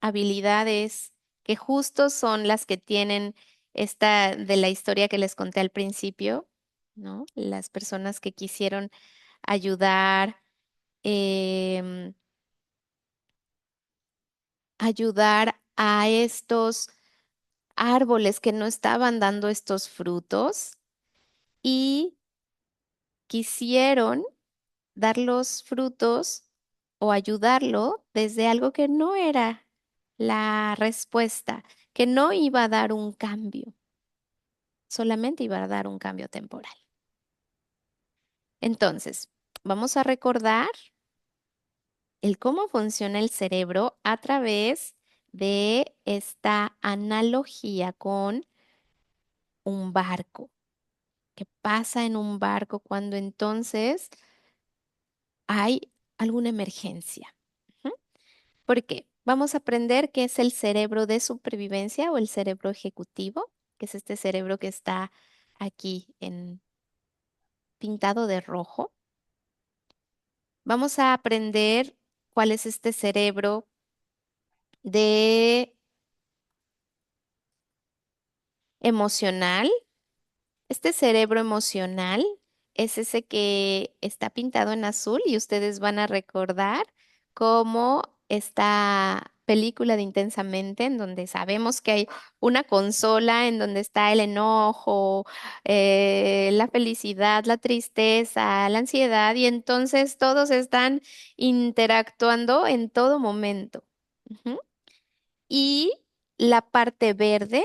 habilidades que justo son las que tienen esta de la historia que les conté al principio, ¿no? Las personas que quisieron ayudar, em, ayudar a estos árboles que no estaban dando estos frutos y quisieron dar los frutos o ayudarlo desde algo que no era la respuesta, que no iba a dar un cambio, solamente iba a dar un cambio temporal. Entonces, vamos a recordar el cómo funciona el cerebro a través de esta analogía con un barco. ¿Qué pasa en un barco cuando entonces hay alguna emergencia? Ujú. ¿Por qué? Vamos a aprender qué es el cerebro de supervivencia o el cerebro ejecutivo, que es este cerebro que está aquí en pintado de rojo. Vamos a aprender cuál es este cerebro de emocional. Este cerebro emocional es ese que está pintado en azul y ustedes van a recordar cómo esta película de Intensamente, en donde sabemos que hay una consola en donde está el enojo, la felicidad, la tristeza, la ansiedad, y entonces todos están interactuando en todo momento. Ujú. Y la parte verde,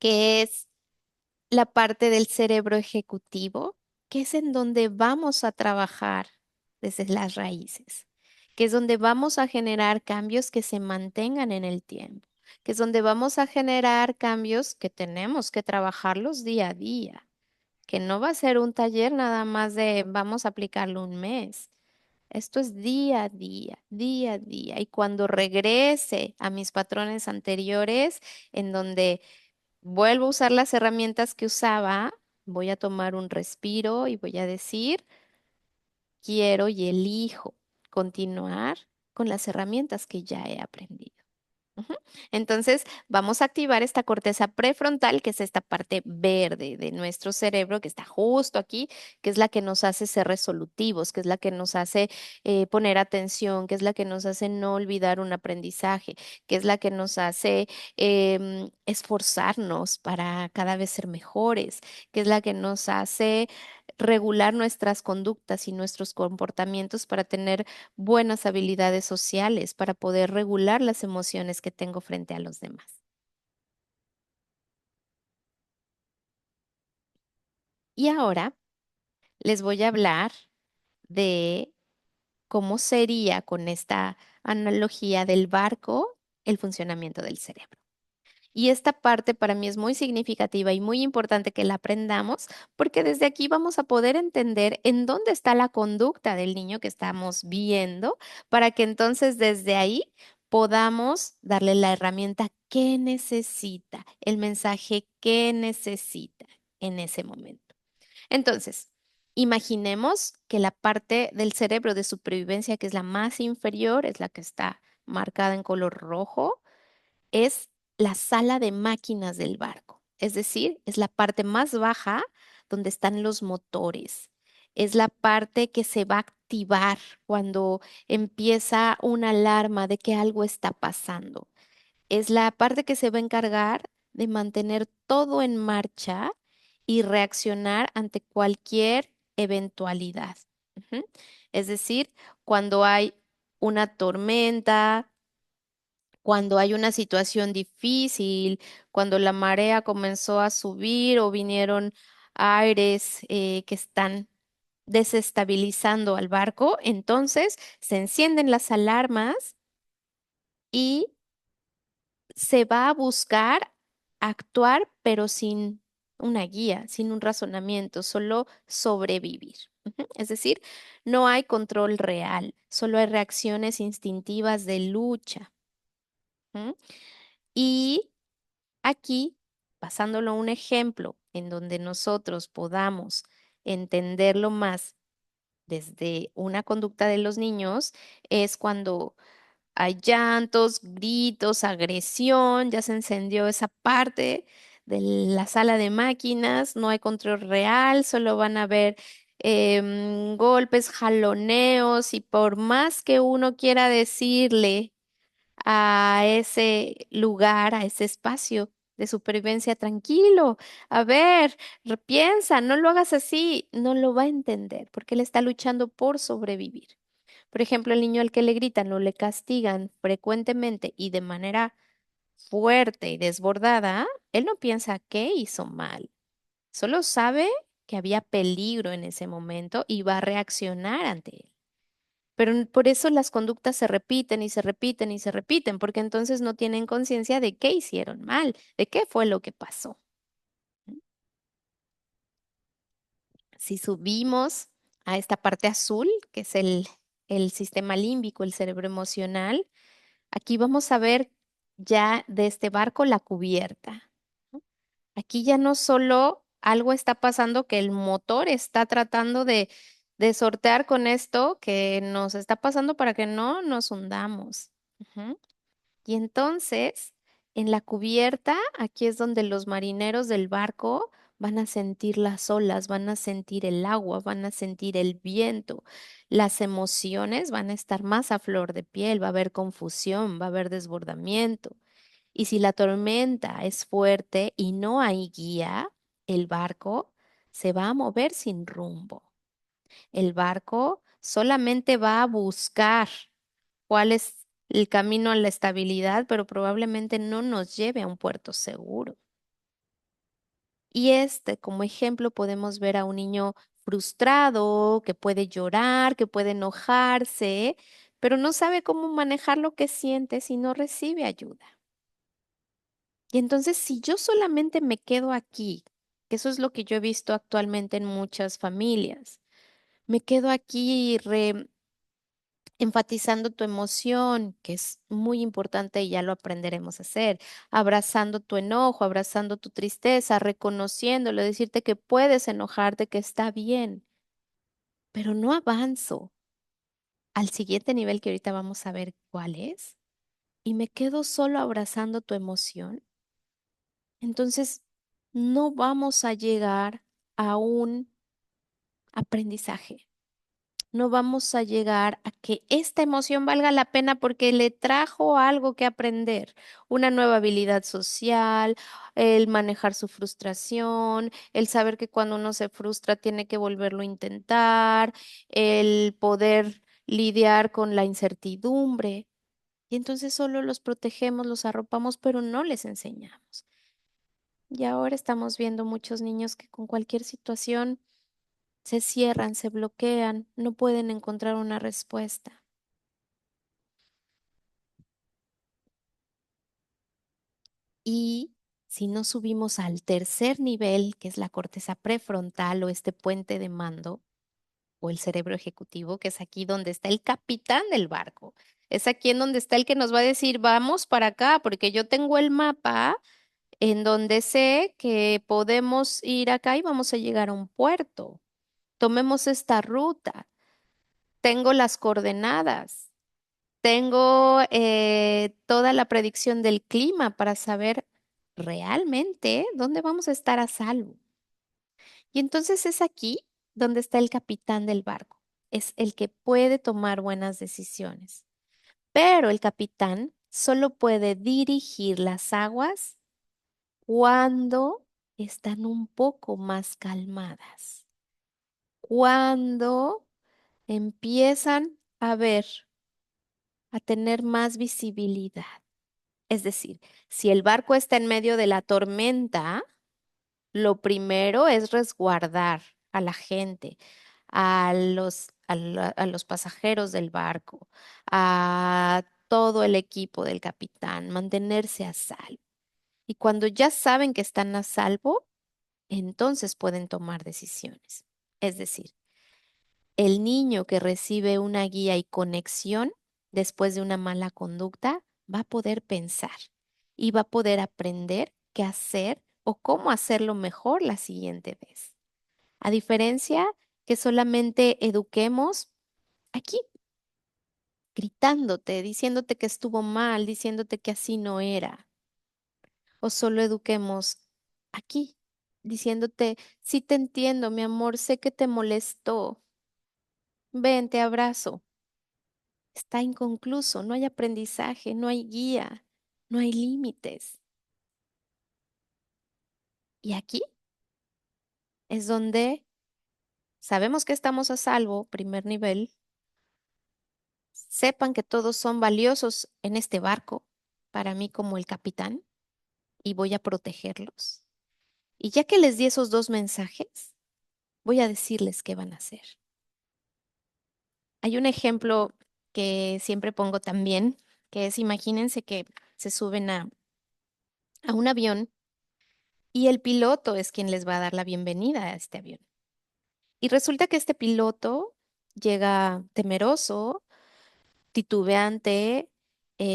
que es la parte del cerebro ejecutivo, que es en donde vamos a trabajar desde las raíces, que es donde vamos a generar cambios que se mantengan en el tiempo, que es donde vamos a generar cambios que tenemos que trabajarlos día a día, que no va a ser un taller nada más de vamos a aplicarlo un mes. Esto es día a día, día a día. Y cuando regrese a mis patrones anteriores, en donde vuelvo a usar las herramientas que usaba, voy a tomar un respiro y voy a decir, quiero y elijo continuar con las herramientas que ya he aprendido. Ujú. Entonces, vamos a activar esta corteza prefrontal, que es esta parte verde de nuestro cerebro que está justo aquí, que es la que nos hace ser resolutivos, que es la que nos hace poner atención, que es la que nos hace no olvidar un aprendizaje, que es la que nos hace esforzarnos para cada vez ser mejores, que es la que nos hace regular nuestras conductas y nuestros comportamientos para tener buenas habilidades sociales para poder regular las emociones que tengo frente a los demás. Y ahora les voy a hablar de cómo sería con esta analogía del barco el funcionamiento del cerebro. Y esta parte para mí es muy significativa y muy importante que la aprendamos porque desde aquí vamos a poder entender en dónde está la conducta del niño que estamos viendo para que entonces desde ahí podamos darle la herramienta que necesita, el mensaje que necesita en ese momento. Entonces, imaginemos que la parte del cerebro de supervivencia, que es la más inferior, es la que está marcada en color rojo, es la sala de máquinas del barco. Es decir, es la parte más baja donde están los motores. Es la parte que se va a activar cuando empieza una alarma de que algo está pasando. Es la parte que se va a encargar de mantener todo en marcha y reaccionar ante cualquier eventualidad. Ujú. Es decir, cuando hay una tormenta, cuando hay una situación difícil, cuando la marea comenzó a subir o vinieron aires que están desestabilizando al barco, entonces se encienden las alarmas y se va a buscar actuar, pero sin una guía, sin un razonamiento, solo sobrevivir. Ujú. Es decir, no hay control real, solo hay reacciones instintivas de lucha. ¿Mm? Y aquí, pasándolo a un ejemplo en donde nosotros podamos entenderlo más desde una conducta de los niños, es cuando hay llantos, gritos, agresión, ya se encendió esa parte de la sala de máquinas, no hay control real, solo van a ver golpes, jaloneos y por más que uno quiera decirle a ese lugar, a ese espacio de supervivencia tranquilo. A ver, piensa, no lo hagas así, no lo va a entender porque él está luchando por sobrevivir. Por ejemplo, el niño al que le gritan o le castigan frecuentemente y de manera fuerte y desbordada, él no piensa qué hizo mal, solo sabe que había peligro en ese momento y va a reaccionar ante él. Pero por eso las conductas se repiten y se repiten y se repiten, porque entonces no tienen conciencia de qué hicieron mal, de qué fue lo que pasó. Si subimos a esta parte azul, que es el sistema límbico, el cerebro emocional, aquí vamos a ver ya de este barco la cubierta, ¿no? Aquí ya no solo algo está pasando que el motor está tratando de sortear con esto que nos está pasando para que no nos hundamos. Ujú. Y entonces, en la cubierta, aquí es donde los marineros del barco van a sentir las olas, van a sentir el agua, van a sentir el viento. Las emociones van a estar más a flor de piel, va a haber confusión, va a haber desbordamiento. Y si la tormenta es fuerte y no hay guía, el barco se va a mover sin rumbo. El barco solamente va a buscar cuál es el camino a la estabilidad, pero probablemente no nos lleve a un puerto seguro. Y como ejemplo, podemos ver a un niño frustrado, que puede llorar, que puede enojarse, pero no sabe cómo manejar lo que siente si no recibe ayuda. Y entonces, si yo solamente me quedo aquí, que eso es lo que yo he visto actualmente en muchas familias, me quedo aquí enfatizando tu emoción, que es muy importante y ya lo aprenderemos a hacer, abrazando tu enojo, abrazando tu tristeza, reconociéndolo, decirte que puedes enojarte, que está bien, pero no avanzo al siguiente nivel que ahorita vamos a ver cuál es y me quedo solo abrazando tu emoción. Entonces, no vamos a llegar a un aprendizaje. No vamos a llegar a que esta emoción valga la pena porque le trajo algo que aprender, una nueva habilidad social, el manejar su frustración, el saber que cuando uno se frustra tiene que volverlo a intentar, el poder lidiar con la incertidumbre. Y entonces solo los protegemos, los arropamos, pero no les enseñamos. Y ahora estamos viendo muchos niños que con cualquier situación se cierran, se bloquean, no pueden encontrar una respuesta. Y si no subimos al tercer nivel, que es la corteza prefrontal o este puente de mando, o el cerebro ejecutivo, que es aquí donde está el capitán del barco. Es aquí en donde está el que nos va a decir, vamos para acá, porque yo tengo el mapa en donde sé que podemos ir acá y vamos a llegar a un puerto. Tomemos esta ruta. Tengo las coordenadas. Tengo toda la predicción del clima para saber realmente dónde vamos a estar a salvo. Y entonces es aquí donde está el capitán del barco. Es el que puede tomar buenas decisiones. Pero el capitán solo puede dirigir las aguas cuando están un poco más calmadas, cuando empiezan a ver, a tener más visibilidad. Es decir, si el barco está en medio de la tormenta, lo primero es resguardar a la gente, a los pasajeros del barco, a todo el equipo del capitán, mantenerse a salvo. Y cuando ya saben que están a salvo, entonces pueden tomar decisiones. Es decir, el niño que recibe una guía y conexión después de una mala conducta va a poder pensar y va a poder aprender qué hacer o cómo hacerlo mejor la siguiente vez. A diferencia que solamente eduquemos aquí, gritándote, diciéndote que estuvo mal, diciéndote que así no era. O solo eduquemos aquí, diciéndote, sí te entiendo, mi amor, sé que te molestó. Ven, te abrazo. Está inconcluso, no hay aprendizaje, no hay guía, no hay límites. Y aquí es donde sabemos que estamos a salvo, primer nivel, Sepan que todos son valiosos en este barco, para mí como el capitán, y voy a protegerlos. Y ya que les di esos dos mensajes, voy a decirles qué van a hacer. Hay un ejemplo que siempre pongo también, que es, imagínense que se suben a un avión y el piloto es quien les va a dar la bienvenida a este avión. Y resulta que este piloto llega temeroso, titubeante,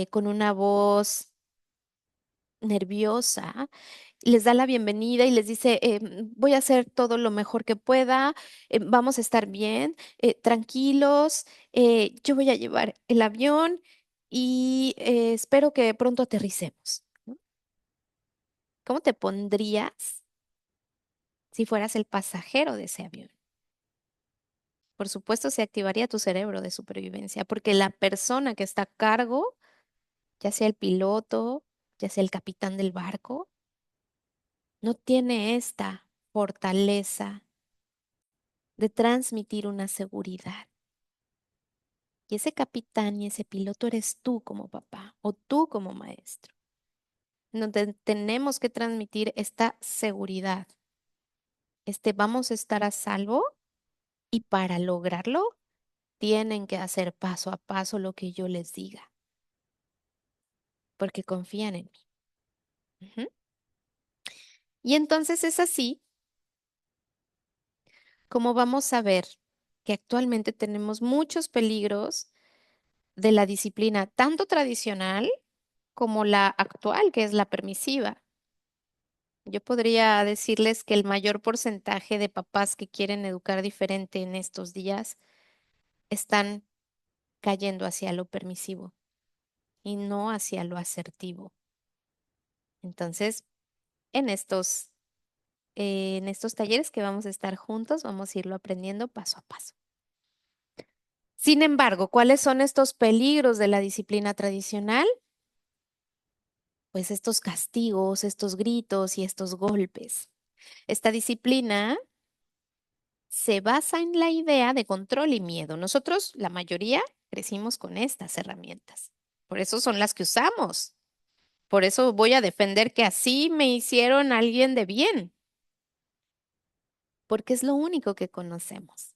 con una voz nerviosa, les da la bienvenida y les dice, voy a hacer todo lo mejor que pueda, vamos a estar bien, tranquilos, yo voy a llevar el avión y espero que pronto aterricemos, ¿no? ¿Cómo te pondrías si fueras el pasajero de ese avión? Por supuesto, se activaría tu cerebro de supervivencia, porque la persona que está a cargo, ya sea el piloto, ya sea el capitán del barco, no tiene esta fortaleza de transmitir una seguridad. Y ese capitán y ese piloto eres tú como papá o tú como maestro. Donde tenemos que transmitir esta seguridad. Vamos a estar a salvo y para lograrlo tienen que hacer paso a paso lo que yo les diga, porque confían en mí. Ujú. Y entonces es así como vamos a ver que actualmente tenemos muchos peligros de la disciplina, tanto tradicional como la actual, que es la permisiva. Yo podría decirles que el mayor porcentaje de papás que quieren educar diferente en estos días están cayendo hacia lo permisivo y no hacia lo asertivo. Entonces, en estos talleres que vamos a estar juntos, vamos a irlo aprendiendo paso a paso. Sin embargo, ¿cuáles son estos peligros de la disciplina tradicional? Pues estos castigos, estos gritos y estos golpes. Esta disciplina se basa en la idea de control y miedo. Nosotros, la mayoría, crecimos con estas herramientas. Por eso son las que usamos. Por eso voy a defender que así me hicieron alguien de bien, porque es lo único que conocemos.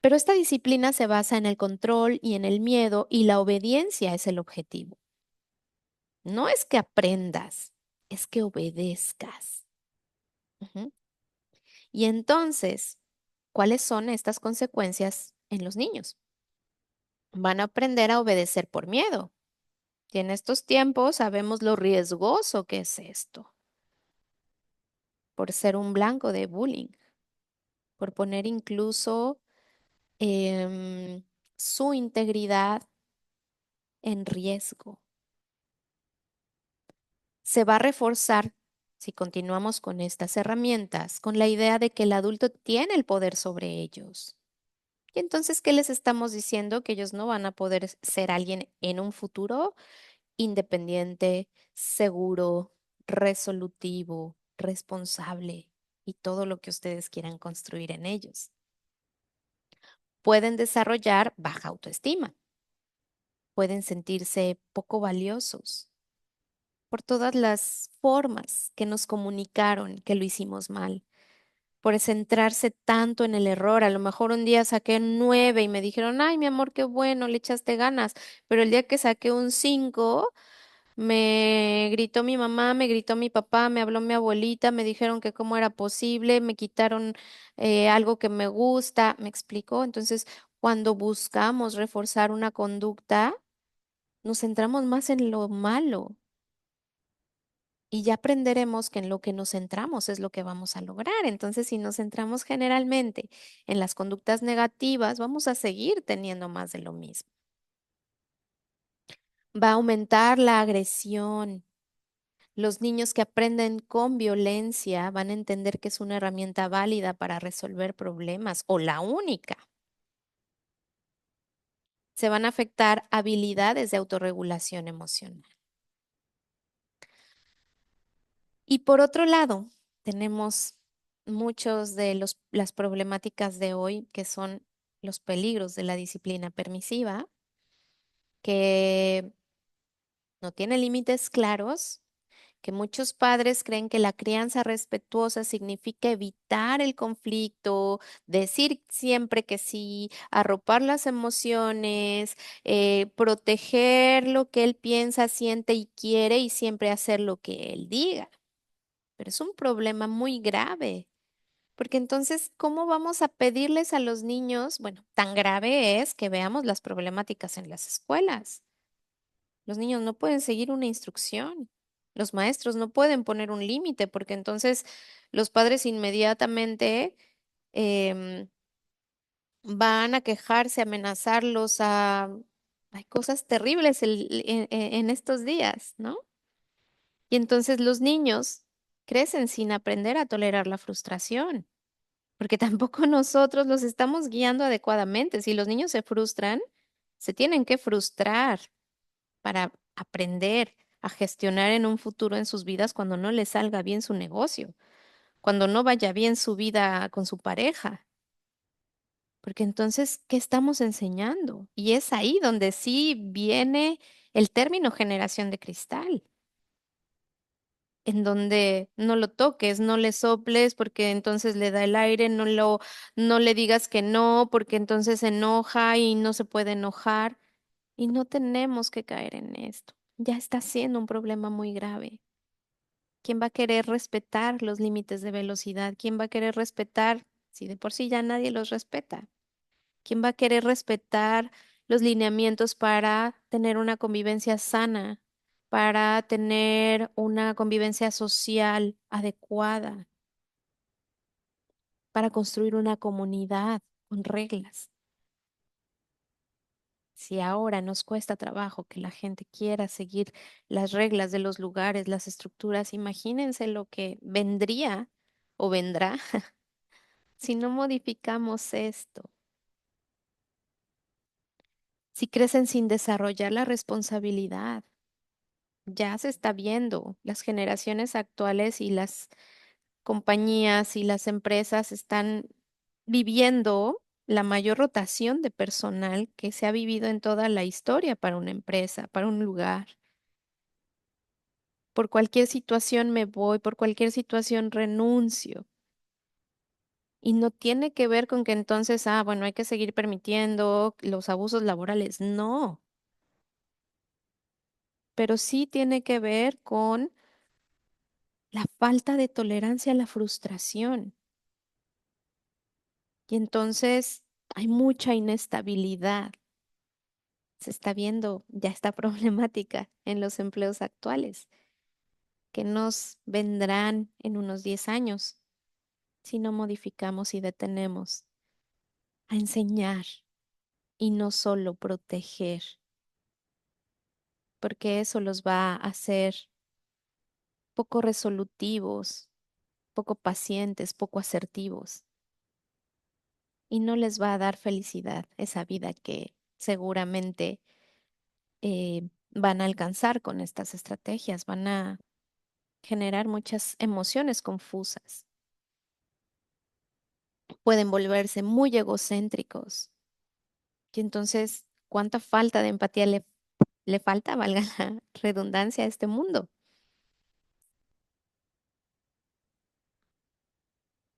Pero esta disciplina se basa en el control y en el miedo y la obediencia es el objetivo. No es que aprendas, es que obedezcas. Ujú. Y entonces, ¿cuáles son estas consecuencias en los niños? Van a aprender a obedecer por miedo. Y en estos tiempos sabemos lo riesgoso que es esto, por ser un blanco de bullying, por poner incluso em, su integridad en riesgo. Se va a reforzar, si continuamos con estas herramientas, con la idea de que el adulto tiene el poder sobre ellos. Y entonces, ¿qué les estamos diciendo? Que ellos no van a poder ser alguien en un futuro independiente, seguro, resolutivo, responsable y todo lo que ustedes quieran construir en ellos. Pueden desarrollar baja autoestima, pueden sentirse poco valiosos por todas las formas que nos comunicaron que lo hicimos mal, por centrarse tanto en el error. A lo mejor un día saqué 9 y me dijeron, ay, mi amor, qué bueno, le echaste ganas, pero el día que saqué un 5 me gritó mi mamá, me gritó mi papá, me habló mi abuelita, me dijeron que cómo era posible, me quitaron algo que me gusta, ¿me explicó? Entonces, cuando buscamos reforzar una conducta, nos centramos más en lo malo y ya aprenderemos que en lo que nos centramos es lo que vamos a lograr. Entonces, si nos centramos generalmente en las conductas negativas, vamos a seguir teniendo más de lo mismo. Va a aumentar la agresión. Los niños que aprenden con violencia van a entender que es una herramienta válida para resolver problemas o la única. Se van a afectar habilidades de autorregulación emocional. Y por otro lado, tenemos muchos de las problemáticas de hoy que son los peligros de la disciplina permisiva, que no tiene límites claros, que muchos padres creen que la crianza respetuosa significa evitar el conflicto, decir siempre que sí, arropar las emociones, proteger lo que él piensa, siente y quiere y siempre hacer lo que él diga. Pero es un problema muy grave, porque entonces, ¿cómo vamos a pedirles a los niños? Bueno, tan grave es que veamos las problemáticas en las escuelas. Los niños no pueden seguir una instrucción. Los maestros no pueden poner un límite porque entonces los padres inmediatamente em, van a quejarse, a amenazarlos, a... Hay cosas terribles en estos días, ¿no? Y entonces los niños crecen sin aprender a tolerar la frustración, porque tampoco nosotros los estamos guiando adecuadamente. Si los niños se frustran, se tienen que frustrar para aprender a gestionar en un futuro en sus vidas cuando no les salga bien su negocio, cuando no vaya bien su vida con su pareja. Porque entonces, ¿qué estamos enseñando? Y es ahí donde sí viene el término generación de cristal, en donde no lo toques, no le soples porque entonces le da el aire, no le digas que no, porque entonces se enoja y no se puede enojar. Y no tenemos que caer en esto. Ya está siendo un problema muy grave. ¿Quién va a querer respetar los límites de velocidad? ¿Quién va a querer respetar, si de por sí ya nadie los respeta? ¿Quién va a querer respetar los lineamientos para tener una convivencia sana, para tener una convivencia social adecuada, para construir una comunidad con reglas? Si ahora nos cuesta trabajo que la gente quiera seguir las reglas de los lugares, las estructuras, imagínense lo que vendría o vendrá si no modificamos esto. Si crecen sin desarrollar la responsabilidad, ya se está viendo. Las generaciones actuales y las compañías y las empresas están viviendo la mayor rotación de personal que se ha vivido en toda la historia para una empresa, para un lugar. Por cualquier situación me voy, por cualquier situación renuncio. Y no tiene que ver con que entonces, bueno, hay que seguir permitiendo los abusos laborales. No, pero sí tiene que ver con la falta de tolerancia a la frustración. Y entonces hay mucha inestabilidad. Se está viendo ya esta problemática en los empleos actuales, que nos vendrán en unos 10 años si no modificamos y detenemos a enseñar y no solo proteger, porque eso los va a hacer poco resolutivos, poco pacientes, poco asertivos y no les va a dar felicidad, esa vida que seguramente van a alcanzar con estas estrategias, van a generar muchas emociones confusas, pueden volverse muy egocéntricos y entonces, ¿cuánta falta de empatía le falta, valga la redundancia, a este mundo?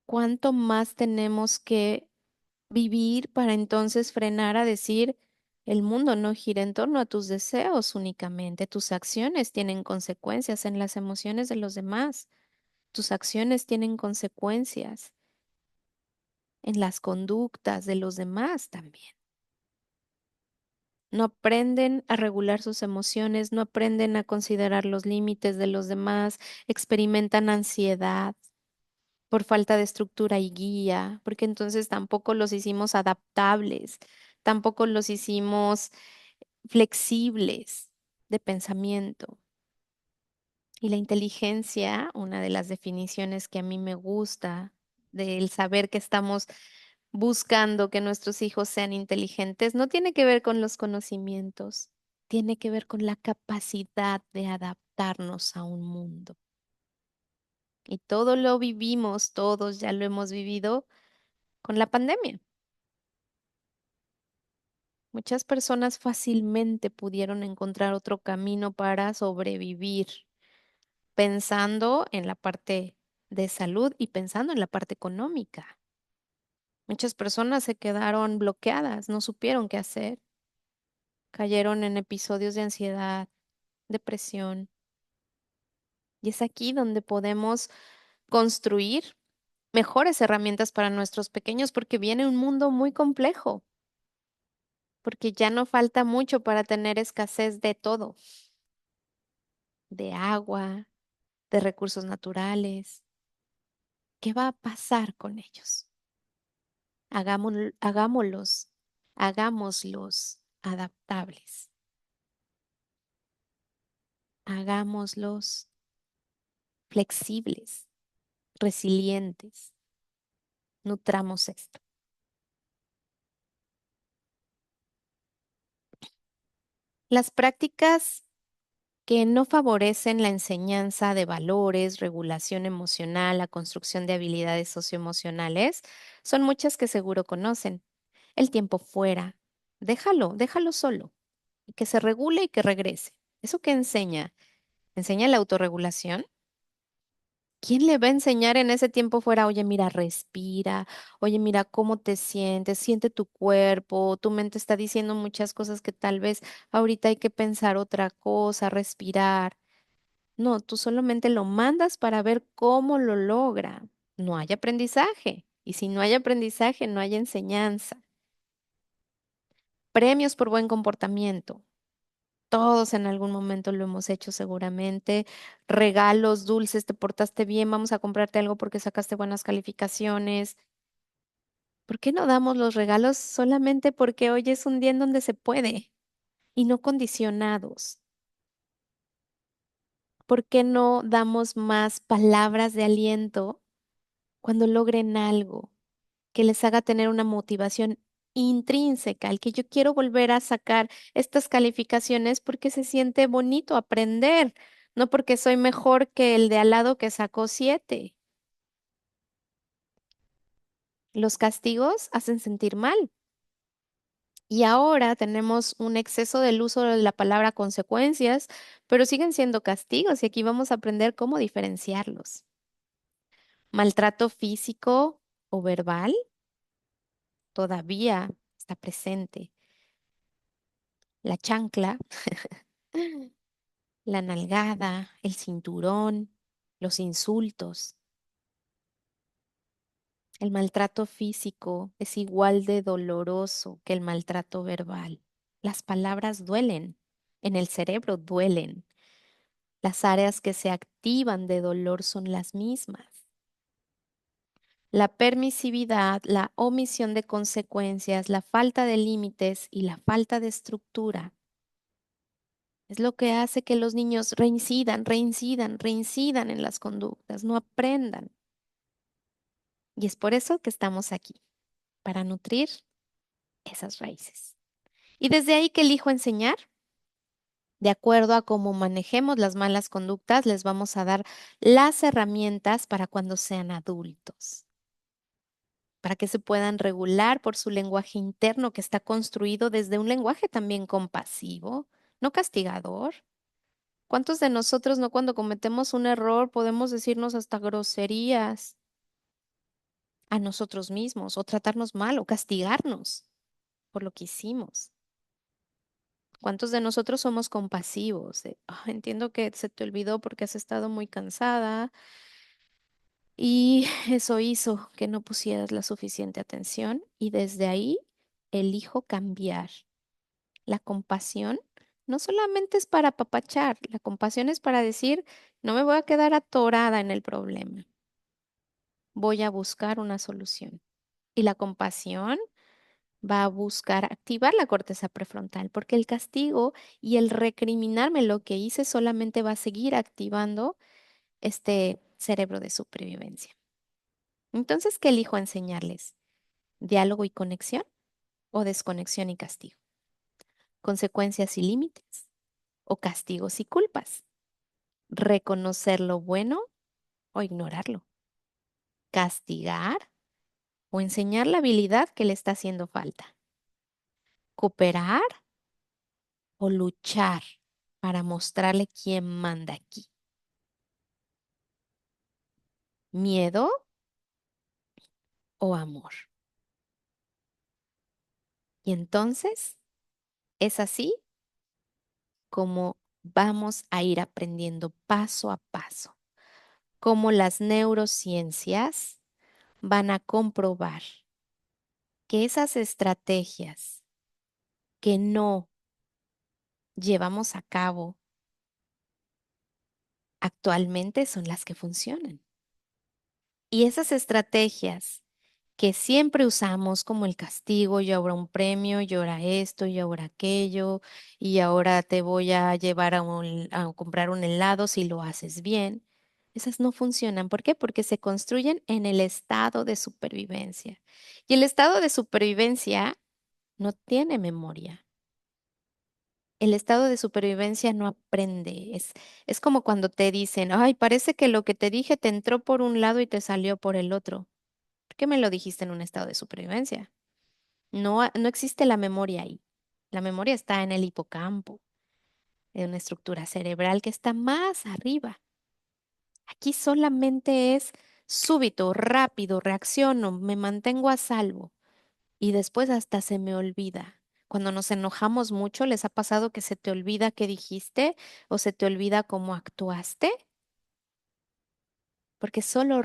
¿Cuánto más tenemos que vivir para entonces frenar a decir, el mundo no gira en torno a tus deseos únicamente, tus acciones tienen consecuencias en las emociones de los demás, tus acciones tienen consecuencias en las conductas de los demás también. No aprenden a regular sus emociones, no aprenden a considerar los límites de los demás, experimentan ansiedad por falta de estructura y guía, porque entonces tampoco los hicimos adaptables, tampoco los hicimos flexibles de pensamiento. Y la inteligencia, una de las definiciones que a mí me gusta del saber que estamos buscando que nuestros hijos sean inteligentes, no tiene que ver con los conocimientos, tiene que ver con la capacidad de adaptarnos a un mundo. Y todo lo vivimos, todos ya lo hemos vivido con la pandemia. Muchas personas fácilmente pudieron encontrar otro camino para sobrevivir, pensando en la parte de salud y pensando en la parte económica. Muchas personas se quedaron bloqueadas, no supieron qué hacer, cayeron en episodios de ansiedad, depresión. Y es aquí donde podemos construir mejores herramientas para nuestros pequeños porque viene un mundo muy complejo, porque ya no falta mucho para tener escasez de todo, de agua, de recursos naturales. ¿Qué va a pasar con ellos? Hagámoslos, hagámoslos adaptables, hagámoslos flexibles, resilientes. Nutramos esto. Las prácticas que no favorecen la enseñanza de valores, regulación emocional, la construcción de habilidades socioemocionales, son muchas que seguro conocen. El tiempo fuera, déjalo solo, y que se regule y que regrese. ¿Eso qué enseña? ¿Enseña la autorregulación? ¿Quién le va a enseñar en ese tiempo fuera? Oye, mira, respira, oye, mira cómo te sientes, siente tu cuerpo, tu mente está diciendo muchas cosas que tal vez ahorita hay que pensar otra cosa, respirar. No, tú solamente lo mandas para ver cómo lo logra. No hay aprendizaje. Y si no hay aprendizaje, no hay enseñanza. Premios por buen comportamiento. Todos en algún momento lo hemos hecho seguramente. Regalos, dulces, te portaste bien, vamos a comprarte algo porque sacaste buenas calificaciones. ¿Por qué no damos los regalos solamente porque hoy es un día en donde se puede y no condicionados? ¿Por qué no damos más palabras de aliento cuando logren algo que les haga tener una motivación intrínseca, el que yo quiero volver a sacar estas calificaciones porque se siente bonito aprender, no porque soy mejor que el de al lado que sacó 7? Los castigos hacen sentir mal y ahora tenemos un exceso del uso de la palabra consecuencias, pero siguen siendo castigos y aquí vamos a aprender cómo diferenciarlos. Maltrato físico o verbal todavía está presente. La chancla, la nalgada, el cinturón, los insultos. El maltrato físico es igual de doloroso que el maltrato verbal. Las palabras duelen, en el cerebro duelen. Las áreas que se activan de dolor son las mismas. La permisividad, la omisión de consecuencias, la falta de límites y la falta de estructura es lo que hace que los niños reincidan en las conductas, no aprendan. Y es por eso que estamos aquí, para nutrir esas raíces. Y desde ahí que elijo enseñar, de acuerdo a cómo manejemos las malas conductas, les vamos a dar las herramientas para cuando sean adultos, para que se puedan regular por su lenguaje interno que está construido desde un lenguaje también compasivo, no castigador. ¿Cuántos de nosotros no cuando cometemos un error podemos decirnos hasta groserías a nosotros mismos o tratarnos mal o castigarnos por lo que hicimos? ¿Cuántos de nosotros somos compasivos? Entiendo que se te olvidó porque has estado muy cansada y eso hizo que no pusieras la suficiente atención y desde ahí elijo cambiar. La compasión no solamente es para apapachar, la compasión es para decir, no me voy a quedar atorada en el problema, voy a buscar una solución. Y la compasión va a buscar activar la corteza prefrontal, porque el castigo y el recriminarme lo que hice solamente va a seguir activando este cerebro de supervivencia. Entonces, ¿qué elijo enseñarles? ¿Diálogo y conexión o desconexión y castigo? ¿Consecuencias y límites o castigos y culpas? ¿Reconocer lo bueno o ignorarlo? ¿Castigar o enseñar la habilidad que le está haciendo falta? ¿Cooperar o luchar para mostrarle quién manda aquí? ¿Miedo o amor? Y entonces es así como vamos a ir aprendiendo paso a paso, cómo las neurociencias van a comprobar que esas estrategias que no llevamos a cabo actualmente son las que funcionan. Y esas estrategias que siempre usamos como el castigo, y ahora un premio, y ahora esto, y ahora aquello, y ahora te voy a llevar a comprar un helado si lo haces bien. Esas no funcionan. ¿Por qué? Porque se construyen en el estado de supervivencia. Y el estado de supervivencia no tiene memoria. El estado de supervivencia no aprende. Es como cuando te dicen, ay, parece que lo que te dije te entró por un lado y te salió por el otro. ¿Por qué me lo dijiste en un estado de supervivencia? No, no existe la memoria ahí. La memoria está en el hipocampo, en una estructura cerebral que está más arriba. Aquí solamente es súbito, rápido, reacciono, me mantengo a salvo y después hasta se me olvida. Cuando nos enojamos mucho, ¿les ha pasado que se te olvida qué dijiste o se te olvida cómo actuaste? Porque solo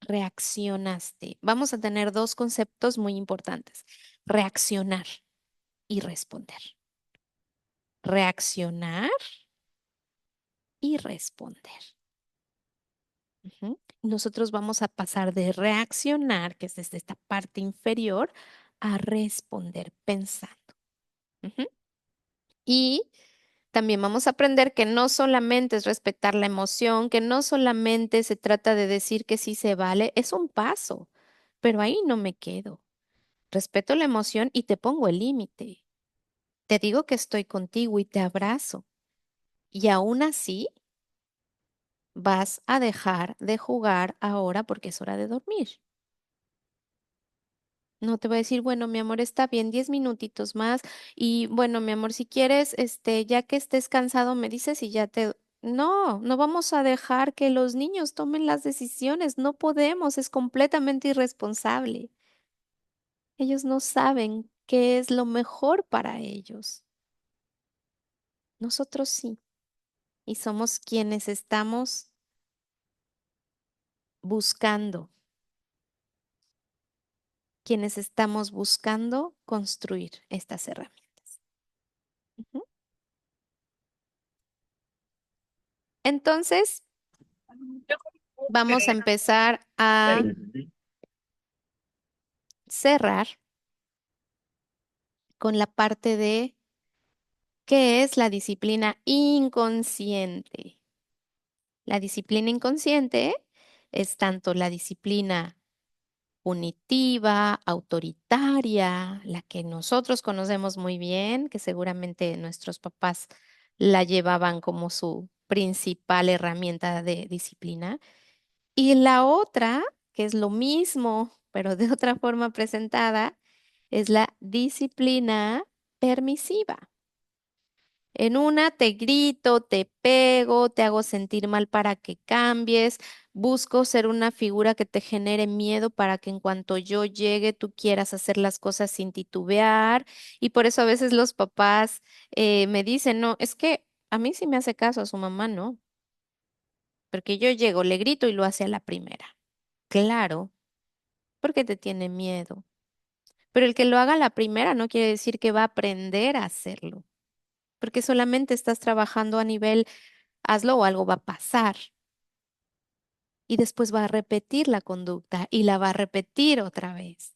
reaccionaste. Vamos a tener dos conceptos muy importantes: reaccionar y responder. Reaccionar y responder. Ujú. Nosotros vamos a pasar de reaccionar, que es desde esta parte inferior, a responder pensando. Ujú. Y también vamos a aprender que no solamente es respetar la emoción, que no solamente se trata de decir que sí se vale, es un paso, pero ahí no me quedo. Respeto la emoción y te pongo el límite. Te digo que estoy contigo y te abrazo. Y aún así vas a dejar de jugar ahora porque es hora de dormir. No te voy a decir, bueno, mi amor, está bien, 10 minutitos más. Y bueno, mi amor, si quieres, ya que estés cansado, me dices y ya te... No, no vamos a dejar que los niños tomen las decisiones. No podemos, es completamente irresponsable. Ellos no saben qué es lo mejor para ellos. Nosotros sí. Y somos quienes estamos buscando, quienes estamos buscando construir estas herramientas. Ujú. Entonces, vamos a empezar a cerrar con la parte de qué es la disciplina inconsciente. La disciplina inconsciente es tanto la disciplina punitiva, autoritaria, la que nosotros conocemos muy bien, que seguramente nuestros papás la llevaban como su principal herramienta de disciplina. Y la otra, que es lo mismo, pero de otra forma presentada, es la disciplina permisiva. En una te grito, te pego, te hago sentir mal para que cambies, busco ser una figura que te genere miedo para que en cuanto yo llegue tú quieras hacer las cosas sin titubear. Y por eso a veces los papás me dicen, no, es que a mí sí me hace caso, a su mamá no, porque yo llego, le grito y lo hace a la primera. Claro, porque te tiene miedo. Pero el que lo haga a la primera no quiere decir que va a aprender a hacerlo, porque solamente estás trabajando a nivel hazlo o algo va a pasar. Y después va a repetir la conducta y la va a repetir otra vez,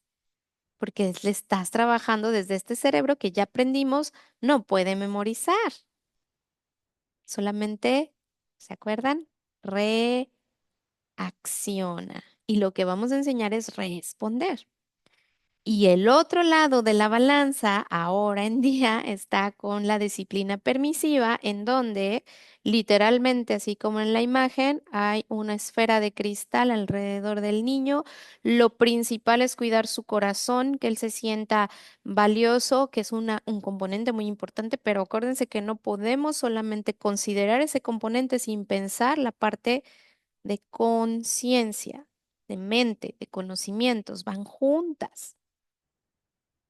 porque le estás trabajando desde este cerebro que ya aprendimos, no puede memorizar. Solamente, ¿se acuerdan? Reacciona. Y lo que vamos a enseñar es responder. Y el otro lado de la balanza ahora en día está con la disciplina permisiva, en donde Literalmente, así como en la imagen, hay una esfera de cristal alrededor del niño. Lo principal es cuidar su corazón, que él se sienta valioso, que es un componente muy importante, pero acuérdense que no podemos solamente considerar ese componente sin pensar la parte de conciencia, de mente, de conocimientos, van juntas.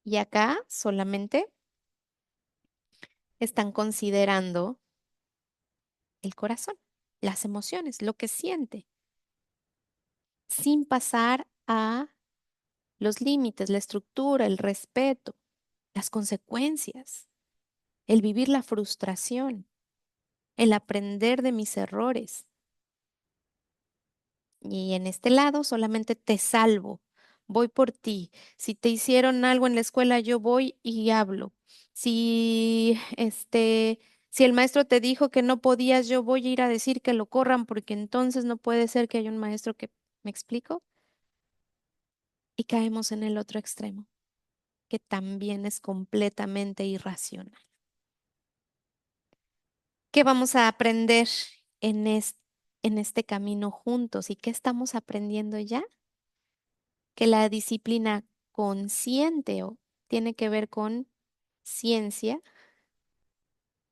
Y acá solamente están considerando el corazón, las emociones, lo que siente, sin pasar a los límites, la estructura, el respeto, las consecuencias, el vivir la frustración, el aprender de mis errores. Y en este lado solamente te salvo, voy por ti. Si te hicieron algo en la escuela, yo voy y hablo. Si el maestro te dijo que no podías, yo voy a ir a decir que lo corran porque entonces no puede ser que haya un maestro que, ¿me explico? Y caemos en el otro extremo, que también es completamente irracional. ¿Qué vamos a aprender en en este camino juntos? ¿Y qué estamos aprendiendo ya? Que la disciplina consciente tiene que ver con ciencia,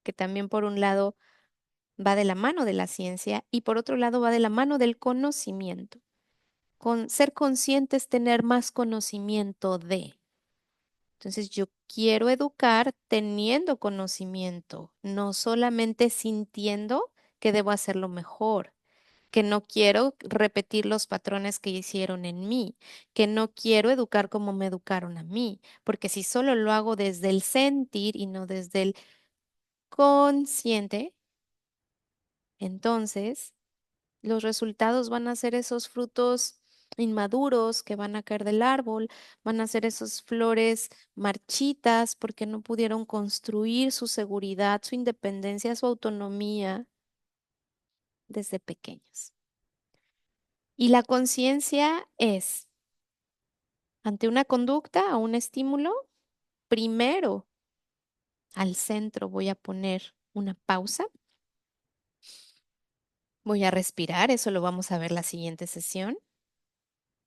que también por un lado va de la mano de la ciencia y por otro lado va de la mano del conocimiento. Con ser consciente es tener más conocimiento de. Entonces yo quiero educar teniendo conocimiento, no solamente sintiendo que debo hacerlo mejor, que no quiero repetir los patrones que hicieron en mí, que no quiero educar como me educaron a mí, porque si solo lo hago desde el sentir y no desde el consciente, entonces los resultados van a ser esos frutos inmaduros que van a caer del árbol, van a ser esas flores marchitas porque no pudieron construir su seguridad, su independencia, su autonomía desde pequeños. Y la conciencia es, ante una conducta o un estímulo, primero al centro voy a poner una pausa, voy a respirar, eso lo vamos a ver la siguiente sesión,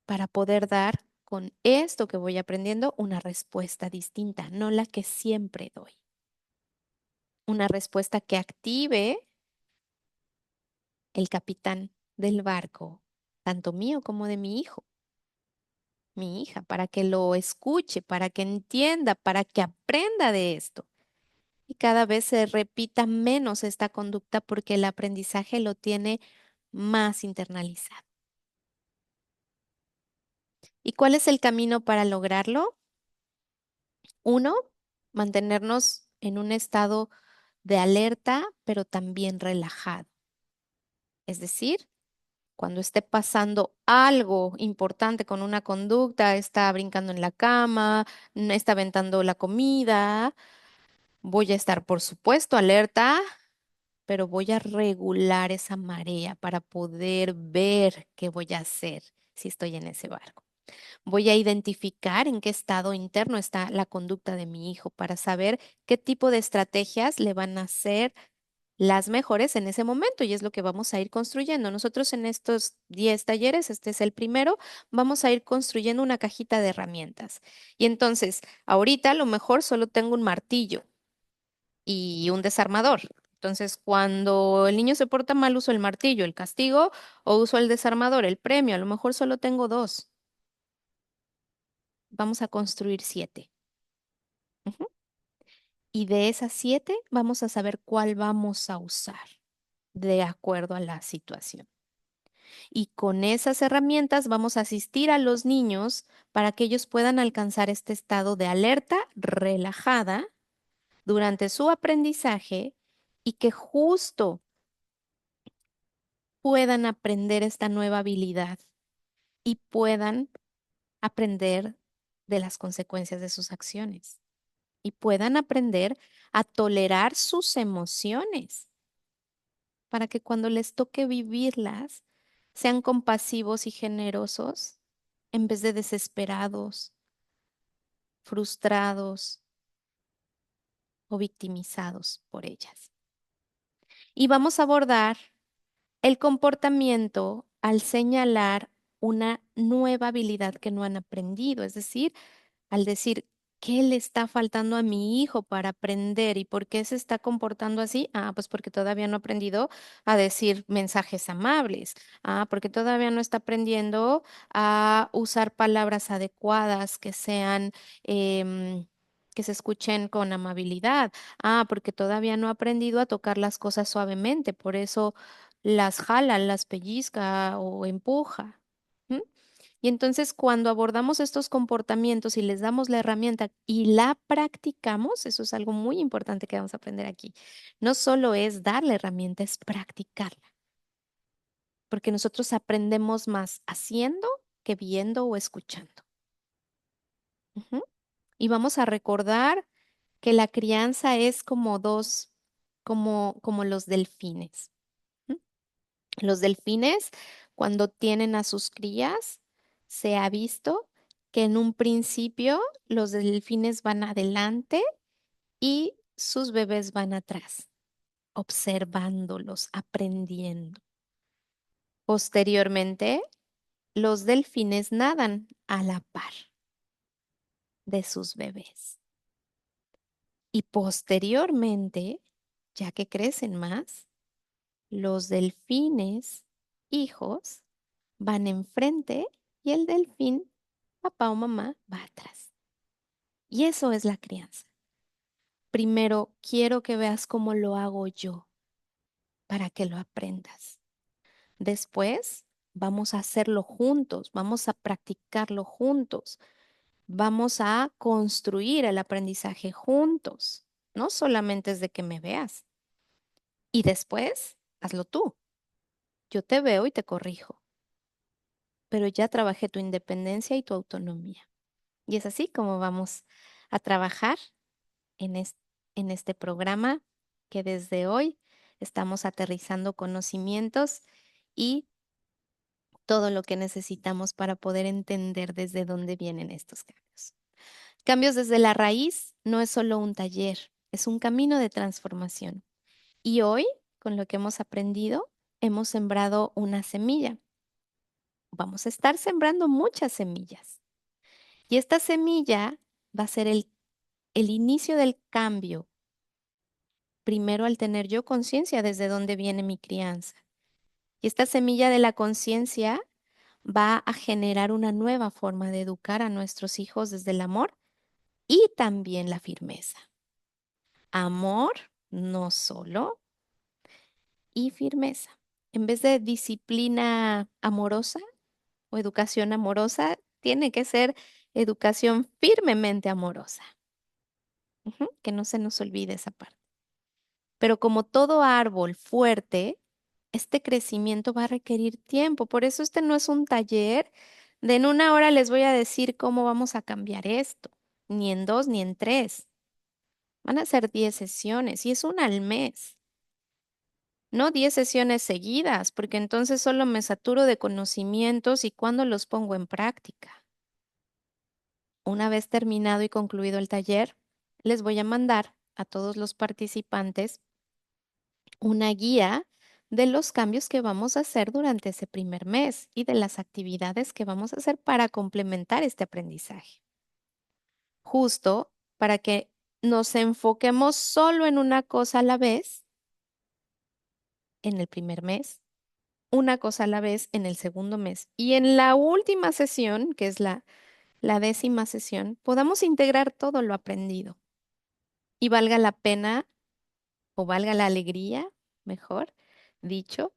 para poder dar con esto que voy aprendiendo una respuesta distinta, no la que siempre doy. Una respuesta que active el capitán del barco, tanto mío como de mi hijo, mi hija, para que lo escuche, para que entienda, para que aprenda de esto. Y cada vez se repita menos esta conducta porque el aprendizaje lo tiene más internalizado. ¿Y cuál es el camino para lograrlo? Uno, mantenernos en un estado de alerta, pero también relajado. Es decir, cuando esté pasando algo importante con una conducta, está brincando en la cama, está aventando la comida, voy a estar, por supuesto, alerta, pero voy a regular esa marea para poder ver qué voy a hacer si estoy en ese barco. Voy a identificar en qué estado interno está la conducta de mi hijo para saber qué tipo de estrategias le van a ser las mejores en ese momento y es lo que vamos a ir construyendo. Nosotros en estos 10 talleres, este es el primero, vamos a ir construyendo una cajita de herramientas. Y entonces, ahorita a lo mejor solo tengo un martillo y un desarmador. Entonces, cuando el niño se porta mal, uso el martillo, el castigo, o uso el desarmador, el premio. A lo mejor solo tengo dos. Vamos a construir 7. Ujú. Y de esas 7 vamos a saber cuál vamos a usar de acuerdo a la situación. Y con esas herramientas vamos a asistir a los niños para que ellos puedan alcanzar este estado de alerta relajada durante su aprendizaje y que justo puedan aprender esta nueva habilidad y puedan aprender de las consecuencias de sus acciones y puedan aprender a tolerar sus emociones para que cuando les toque vivirlas sean compasivos y generosos en vez de desesperados, frustrados o victimizados por ellas. Y vamos a abordar el comportamiento al señalar una nueva habilidad que no han aprendido, es decir, al decir, ¿qué le está faltando a mi hijo para aprender y por qué se está comportando así? Ah, pues porque todavía no ha aprendido a decir mensajes amables. Ah, porque todavía no está aprendiendo a usar palabras adecuadas que sean, que se escuchen con amabilidad. Ah, porque todavía no ha aprendido a tocar las cosas suavemente, por eso las jala, las pellizca o empuja. ¿Mm? Y entonces cuando abordamos estos comportamientos y les damos la herramienta y la practicamos, eso es algo muy importante que vamos a aprender aquí. No solo es dar la herramienta, es practicarla, porque nosotros aprendemos más haciendo que viendo o escuchando. Ujú. Y vamos a recordar que la crianza es como como los delfines. ¿M? Los delfines, cuando tienen a sus crías, se ha visto que en un principio los delfines van adelante y sus bebés van atrás, observándolos, aprendiendo. Posteriormente, los delfines nadan a la par de sus bebés. Y posteriormente, ya que crecen más, los delfines hijos van enfrente y el delfín, papá o mamá, va atrás. Y eso es la crianza. Primero, quiero que veas cómo lo hago yo para que lo aprendas. Después, vamos a hacerlo juntos, vamos a practicarlo juntos, vamos a construir el aprendizaje juntos. No solamente es de que me veas. Y después, hazlo tú. Yo te veo y te corrijo, pero ya trabajé tu independencia y tu autonomía. Y es así como vamos a trabajar en, en este programa que desde hoy estamos aterrizando conocimientos y todo lo que necesitamos para poder entender desde dónde vienen estos cambios. Cambios desde la raíz no es solo un taller, es un camino de transformación. Y hoy, con lo que hemos aprendido, hemos sembrado una semilla. Vamos a estar sembrando muchas semillas. Y esta semilla va a ser el inicio del cambio, primero al tener yo conciencia desde dónde viene mi crianza. Y esta semilla de la conciencia va a generar una nueva forma de educar a nuestros hijos desde el amor y también la firmeza. Amor, no solo, y firmeza. En vez de disciplina amorosa o educación amorosa, tiene que ser educación firmemente amorosa. Ujú, que no se nos olvide esa parte. Pero como todo árbol fuerte, este crecimiento va a requerir tiempo. Por eso este no es un taller de en una hora les voy a decir cómo vamos a cambiar esto, ni en dos ni en tres. Van a ser 10 sesiones y es una al mes, no 10 sesiones seguidas, porque entonces solo me saturo de conocimientos y cuando los pongo en práctica. Una vez terminado y concluido el taller, les voy a mandar a todos los participantes una guía de los cambios que vamos a hacer durante ese primer mes y de las actividades que vamos a hacer para complementar este aprendizaje. Justo para que nos enfoquemos solo en una cosa a la vez en el primer mes, una cosa a la vez en el segundo mes y en la última sesión, que es la 10ª sesión, podamos integrar todo lo aprendido y valga la pena o valga la alegría, mejor dicho,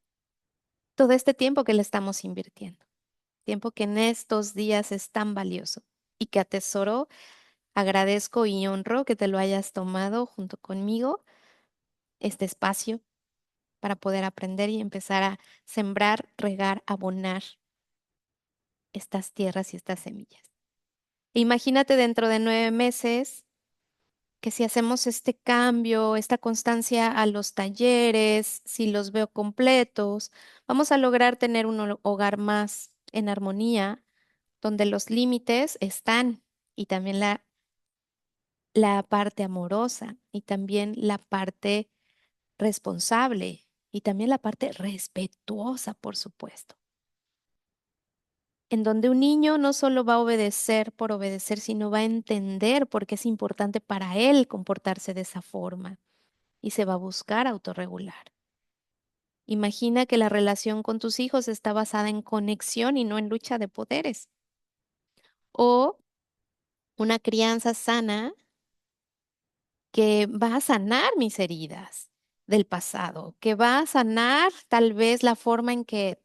todo este tiempo que le estamos invirtiendo. Tiempo que en estos días es tan valioso y que atesoro, agradezco y honro que te lo hayas tomado junto conmigo, este espacio para poder aprender y empezar a sembrar, regar, abonar estas tierras y estas semillas. Imagínate dentro de 9 meses que si hacemos este cambio, esta constancia a los talleres, si los veo completos, vamos a lograr tener un hogar más en armonía, donde los límites están y también la parte amorosa y también la parte responsable. y también la parte respetuosa, por supuesto, en donde un niño no solo va a obedecer por obedecer, sino va a entender por qué es importante para él comportarse de esa forma y se va a buscar autorregular. Imagina que la relación con tus hijos está basada en conexión y no en lucha de poderes. O una crianza sana que va a sanar mis heridas del pasado, que va a sanar tal vez la forma en que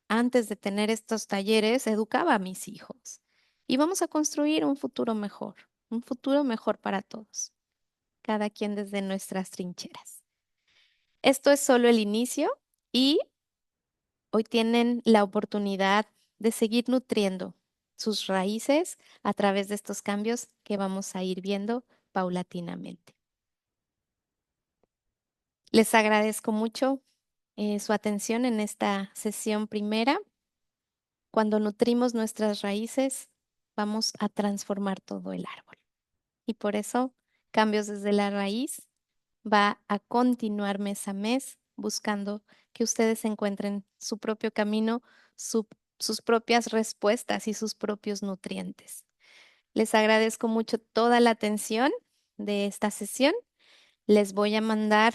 antes de tener estos talleres educaba a mis hijos. Y vamos a construir un futuro mejor para todos, cada quien desde nuestras trincheras. Esto es solo el inicio y hoy tienen la oportunidad de seguir nutriendo sus raíces a través de estos cambios que vamos a ir viendo paulatinamente. Les agradezco mucho su atención en esta sesión primera. Cuando nutrimos nuestras raíces, vamos a transformar todo el árbol. Y por eso, Cambios desde la Raíz va a continuar mes a mes buscando que ustedes encuentren su propio camino, sus propias respuestas y sus propios nutrientes. Les agradezco mucho toda la atención de esta sesión. Les voy a mandar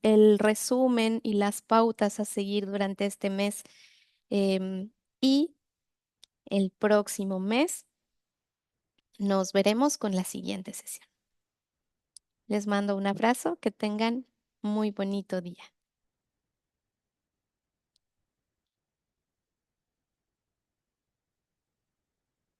el resumen y las pautas a seguir durante este mes. Y el próximo mes nos veremos con la siguiente sesión. Les mando un abrazo, que tengan muy bonito día.